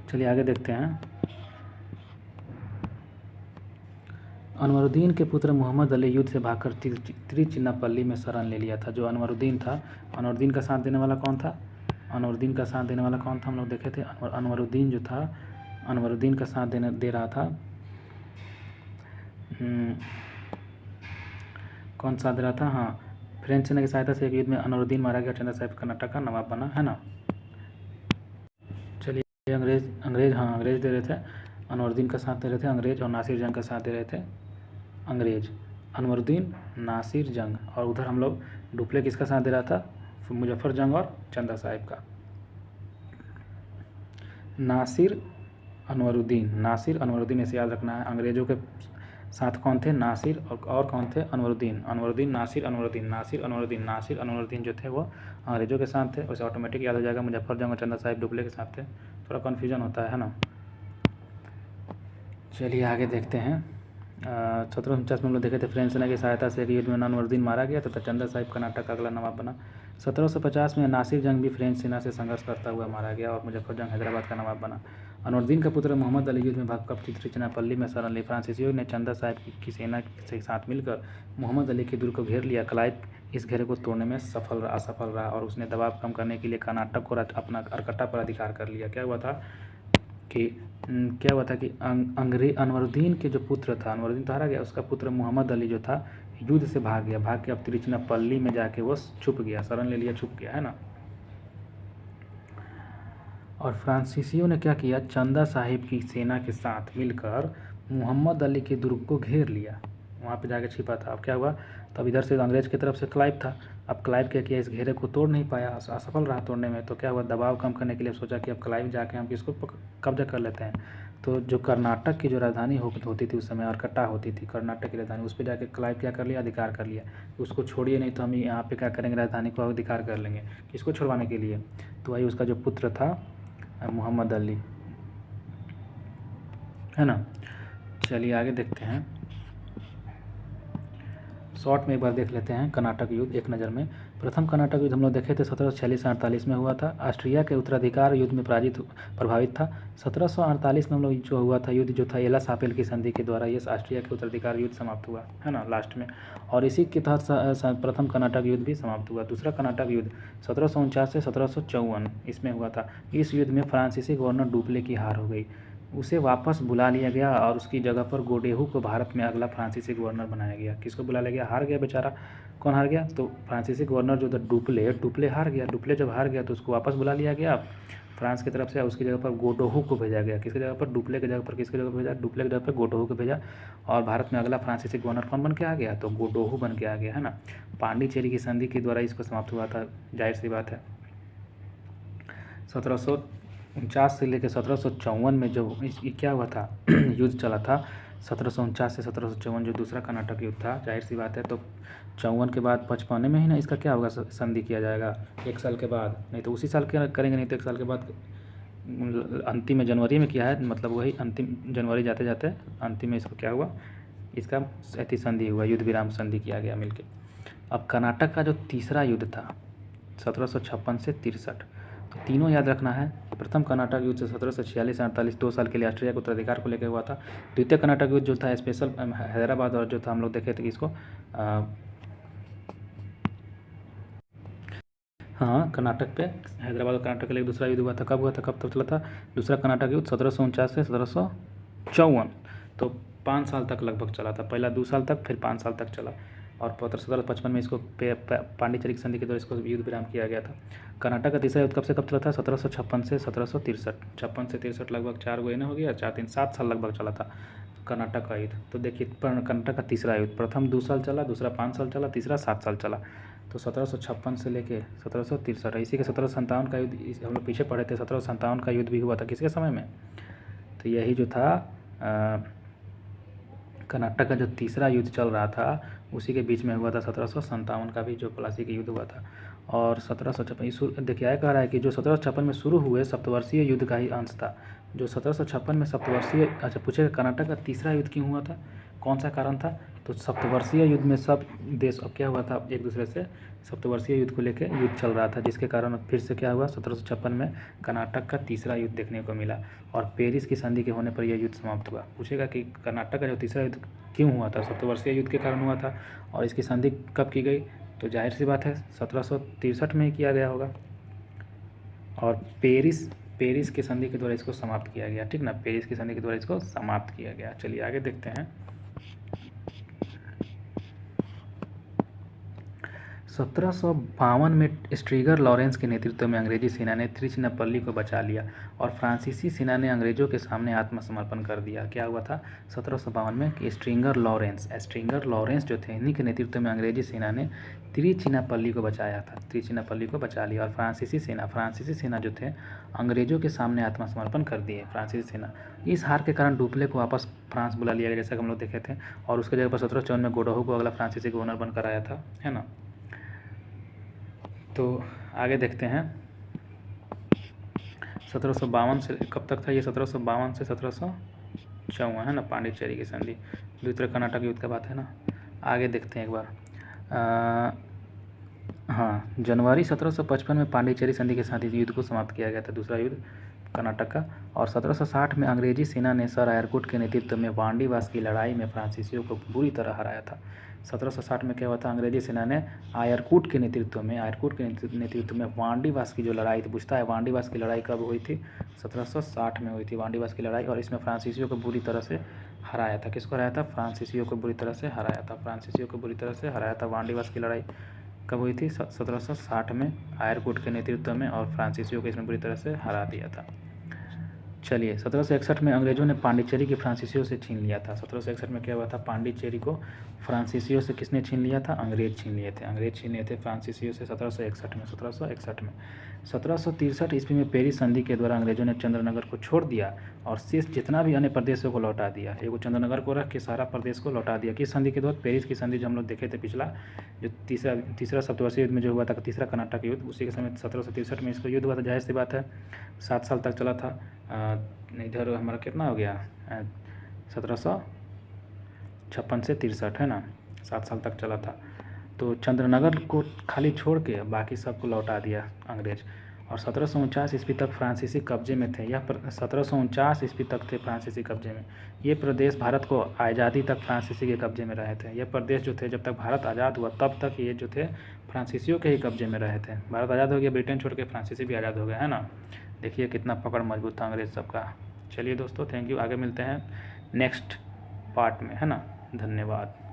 चलिए आगे देखते हैं। अनवरुद्दीन के पुत्र मोहम्मद अली युद्ध से भागकर तिरुचिन्नापल्ली में शरण ले लिया था। जो अनवरुद्दीन था, अनवरुद्दीन का साथ देने वाला कौन था, अनवरुद्दीन का साथ देने वाला कौन था, हम लोग देखे थे। अनवरुद्दीन जो था, अनवरुद्दीन का साथ दे रहा था, कौन साथ दे रहा था, हाँ, फ्रेंच सेना की सहायता से एक युद्ध में अनवरुद्दीन मारा गया, चंदा साहिब कर्नाटक का नवाब बना, है ना। चलिए अंग्रेज दे रहे थे, अनवरुद्दीन का साथ दे रहे थे अंग्रेज, और नासिर जंग का साथ दे रहे थे अंग्रेज। अनवरुद्दीन, नासिर जंग, और उधर हम लोग डुप्ले किसका साथ दे रहा था, मुजफ्फरजंग और चंदा साहिब का। नासिर अनवरुद्दीन ऐसे याद रखना है। अंग्रेजों के साथ कौन थे, नासिर, और कौन थे, अनवरुद्दीन, नासिर अनवरुद्दीन जो थे वो अंग्रेजों के साथ थे। वैसे ऑटोमेटिक याद हो जाएगा, मुजफ्फरजंग और चंदा साहिब डुप्ले के साथ थे, थोड़ा कन्फ्यूजन होता है ना। चलिए आगे देखते हैं। 1749 में हम लोग देखे थे, फ्रेंच सेना की सहायता से एक युद्ध में अनवरुद्दीन मारा गया तथा चंदा साहिब कर्नाटक का अगला नवाब बना। 1750 में नासिर जंग भी फ्रेंच सेना से संघर्ष करता हुआ मारा गया और मुजफ्फरजंग हैदराबाद का नवाब बना। अनवरुद्दीन का पुत्र मोहम्मद अली युद्ध में भाग कर त्रिचिनापल्ली में शरण ली। फ्रांसीसियों ने चंदा साहिब की सेना के साथ मिलकर मोहम्मद अली के दुर्ग को घेर लिया। क्लाइव इस घेरे को तोड़ने में असफल रहा और उसने दबाव कम करने के लिए कर्नाटक को अपना अरकट्टा पर अधिकार कर लिया। क्या हुआ था कि अनवरुद्दीन के जो पुत्र था, अनवरुद्दीन तो हारा गया, उसका पुत्र मोहम्मद अली जो था युद्ध से भाग के अब त्रिचिनापल्ली में जाके वो छुप गया, शरण ले लिया, छुप गया, है ना। और फ्रांसीसियों ने क्या किया, चंदा साहिब की सेना के साथ मिलकर मोहम्मद अली के दुर्ग को घेर लिया, वहाँ पे जाके छिपा था। अब क्या हुआ, तब इधर से अंग्रेज़ की तरफ से क्लाइव था। अब क्लाइव क्या किया, इस घेरे को तोड़ नहीं पाया, असफल रहा तोड़ने में। तो क्या हुआ, दबाव कम करने के लिए सोचा कि अब क्लाइव जाके हम किसको कब्जा कर लेते हैं। तो जो कर्नाटक की जो राजधानी होती थी उस समय, अरकट्टा होती थी कर्नाटक की राजधानी, उस पर जाके क्लाइव क्या कर लिया, अधिकार कर लिया। उसको छोड़िए नहीं तो हम यहाँ पे क्या करेंगे, राजधानी को अधिकार कर लेंगे। किसको छुड़वाने के लिए, तो वही उसका जो पुत्र था मोहम्मद अली, है ना। चलिए आगे देखते हैं, शॉर्ट में एक बार देख लेते हैं कर्नाटक युद्ध एक नज़र में। प्रथम कर्नाटक युद्ध हम लोग देखे थे 1746 से 48 में हुआ था। ऑस्ट्रिया के उत्तराधिकार युद्ध में प्रभावित था। 1748 में हम लोग जो हुआ था युद्ध जो था एला-सापेल की संधि के द्वारा ये ऑस्ट्रिया के उत्तराधिकार युद्ध समाप्त हुआ, है ना, लास्ट में। और इसी के तहत प्रथम कर्नाटक युद्ध भी समाप्त हुआ। दूसरा कर्नाटक युद्ध 1749 से 1754 इसमें हुआ था। इस युद्ध में फ्रांसीसी गवर्नर डुप्ले की हार हो गई, उसे वापस बुला लिया गया और उसकी जगह पर गोडेहू को भारत में अगला फ्रांसीसी गवर्नर बनाया गया। किसको बुला लिया गया, हार गया बेचारा। कौन हार गया, तो फ्रांसीसी गवर्नर जो था डुप्ले हार गया। डुप्ले जब हार गया तो उसको वापस बुला लिया गया फ्रांस की तरफ से, उसकी जगह पर गोडोहू को भेजा गया। किसकी जगह पर, डुप्ले की जगह पर किसकी जगह पर भेजा, डुप्ले की जगह पर गोडोहू को भेजा। और भारत में अगला फ्रांसीसी गवर्नर कौन बन के आ गया, तो गोडोहू बन के आ गया, है ना। पांडिचेरी की संधि के द्वारा इसको समाप्त हुआ था, जाहिर सी बात है। 1749 से लेकर 1754 में जो क्या हुआ था युद्ध चला था, 1749 से 1754 जो दूसरा कर्नाटक युद्ध था, जाहिर सी बात है। तो 54 के बाद 55 में ही ना इसका क्या होगा, संधि किया जाएगा 1 साल के बाद, नहीं तो उसी साल के करेंगे, नहीं तो 1 साल के बाद अंतिम में जनवरी में किया है, मतलब वही अंतिम जनवरी जाते जाते अंतिम में इसको क्या हुआ, इसका ऐसी संधि हुआ, युद्ध विराम संधि किया गया मिलके। अब कर्नाटक का जो तीसरा युद्ध था 1756 से 63, तो तीनों याद रखना है। प्रथम कर्नाटक युद्ध 1746 से 48 2 साल के लिए ऑस्ट्रिया के उत्तराधिकार को लेकर हुआ था। द्वितीय कर्नाटक युद्ध जो था स्पेशल हैदराबाद और जो था हम लोग देखे थे कि इसको हाँ कर्नाटक पे हैदराबाद और कर्नाटक के लिए दूसरा युद्ध हुआ था। कब हुआ था, कब तक चला था दूसरा कर्नाटक युद्ध, 1749 से 1754, तो 5 साल तक लगभग चला था। पहला 2 साल तक, फिर 5 साल तक चला। और 1755 में इसको पांडिचेरी की संधि के द्वारा इसको युद्ध विराम किया गया था। कर्नाटक का तीसरा युद्ध कब से कब चला था, 1756 से 1763, 56 से 63 लगभग 4 महीने हो गया, 4 7 साल लगभग चला था कर्नाटक का युद्ध। तो देखिए कर्नाटक का तीसरा युद्ध, प्रथम 2 साल चला, दूसरा 5 साल चला, तीसरा 7 साल चला। तो 1756 से लेके 1763, इसी के 1757 का युद्ध हम लोग पीछे पढ़े थे, 1757 का युद्ध भी हुआ था किसके समय में, तो यही जो था कर्नाटक का जो तीसरा युद्ध चल रहा था उसी के बीच में हुआ था 1757 का भी जो प्लासी का युद्ध हुआ था। और 1756 देखिए आया कह रहा है कि जो 1756 में शुरू हुए सप्तवर्षीय युद्ध का ही अंश था। जो 1756 में सप्तवर्षीय, अच्छा पूछेगा कर्नाटक का तीसरा युद्ध क्यों हुआ था, कौन सा कारण था, तो सप्तवर्षीय युद्ध में सब देश अब क्या हुआ था, एक दूसरे से सप्तवर्षीय युद्ध को लेकर युद्ध चल रहा था, जिसके कारण फिर से क्या हुआ 1756 में कर्नाटक का तीसरा युद्ध देखने को मिला और पेरिस की संधि के होने पर यह युद्ध समाप्त हुआ। पूछेगा कि कर्नाटक का जो तीसरा युद्ध क्यों हुआ था, सप्तवर्षीय युद्ध के कारण हुआ था और इसकी संधि कब की गई, तो जाहिर सी बात है 1763 में ही किया गया होगा। और पेरिस की संधि के द्वारा इसको समाप्त किया गया, ठीक ना, पेरिस की संधि के द्वारा इसको समाप्त किया गया। चलिए आगे देखते हैं। 1752 में स्ट्रीगर लॉरेंस के नेतृत्व में अंग्रेजी सेना ने त्रिचिनापल्ली को बचा लिया और फ्रांसीसी सेना ने अंग्रेजों के सामने आत्मसमर्पण कर दिया। क्या हुआ था 1752 में कि स्ट्रिंगर लॉरेंस जो थे, इन्हीं के नेतृत्व में अंग्रेजी सेना ने त्रिचिनापल्ली को बचाया था, त्रिचिनापल्ली को बचा लिया। और फ्रांसीसी सेना जो थे अंग्रेजों के सामने आत्मसमर्पण कर दिए फ्रांसीसी सेना। इस हार के कारण डुप्ले को वापस फ्रांस बुला लिया गया, जैसा कि हम लोग देखे थे, और उसके जगह पर 1754 में गोडोहू को अगला फ्रांसीसी गवर्नर बनकर आया था, है ना। तो आगे देखते हैं 1752 से कब तक था ये, 1752 से 1754, है ना, पांडिचेरी की संधि, द्वितीय कर्नाटक युद्ध का बात है ना। आगे देखते हैं एक बार। हाँ जनवरी 1755 में पांडिचेरी संधि के साथ इस युद्ध को समाप्त किया गया था, दूसरा युद्ध कर्नाटक का। और 1760 में अंग्रेजी सेना ने सर एयरकुट के नेतृत्व में वांडीवास की लड़ाई में फ्रांसीसियों को बुरी तरह हराया था। 1760 में क्या हुआ था, अंग्रेजी सेना ने आयरकुट के नेतृत्व में वांडीवास की जो लड़ाई थी, पूछता है वांडीवास की लड़ाई कब हुई थी, 1760 में हुई थी वांडीवास की लड़ाई। और इसमें फ्रांसीसियों को बुरी तरह से हराया था। किसको हराया था, फ्रांसीसियों को बुरी तरह से हराया था। वांडीवास की लड़ाई कब हुई थी, 1760 में आयरकुट के नेतृत्व में, और फ्रांसीसियों को इसमें बुरी तरह से हरा दिया था। चलिए 1761 में अंग्रेजों ने पांडिचेरी की फ्रांसीसियों से छीन लिया था। 1761 में क्या हुआ था, पांडिचेरी को फ्रांसीसियों से किसने छीन लिया था, अंग्रेज छीन लिए थे फ्रांसीसियों से 1761 में। 1763 ईस्वी में पेरिस संधि के द्वारा अंग्रेजों ने चंद्रनगर को छोड़ दिया और शेष जितना भी अन्य प्रदेशों को लौटा दिया। एगो चंद्रनगर को रख के सारा प्रदेश को लौटा दिया। किस संधि के द्वारा, पेरिस की संधि जो हम लोग देखे थे पिछला, जो तीसरा सप्तवर्षीय युद्ध में जो हुआ था, तीसरा कर्नाटक युद्ध, उसी के समय 1763 में इसका युद्ध हुआ था। जाहिर सी बात है 7 साल तक चला था। इधर हमारा कितना हो गया, 1756 से 63 है ना, 7 साल तक चला था। तो चंद्रनगर को खाली छोड़ के बाकी सबको लौटा दिया अंग्रेज। और 1749 ईस्वी तक फ्रांसीसी कब्जे में थे। 1749 ईस्वी तक थे फ्रांसीसी कब्जे में। ये प्रदेश भारत को आज़ादी तक फ्रांसीसी के कब्जे में रहे थे। ये प्रदेश जो थे, जब तक भारत आज़ाद हुआ तब तक ये जो थे फ्रांसीसियों के ही कब्जे में रहे थे। भारत आज़ाद हो गया, ब्रिटेन छोड़ के फ्रांसीसी भी आज़ाद हो गया, है ना। देखिए कितना पकड़ मजबूत था अंग्रेज सबका। चलिए दोस्तों, थैंक यू। आगे मिलते हैं नेक्स्ट पार्ट में, है ना। धन्यवाद।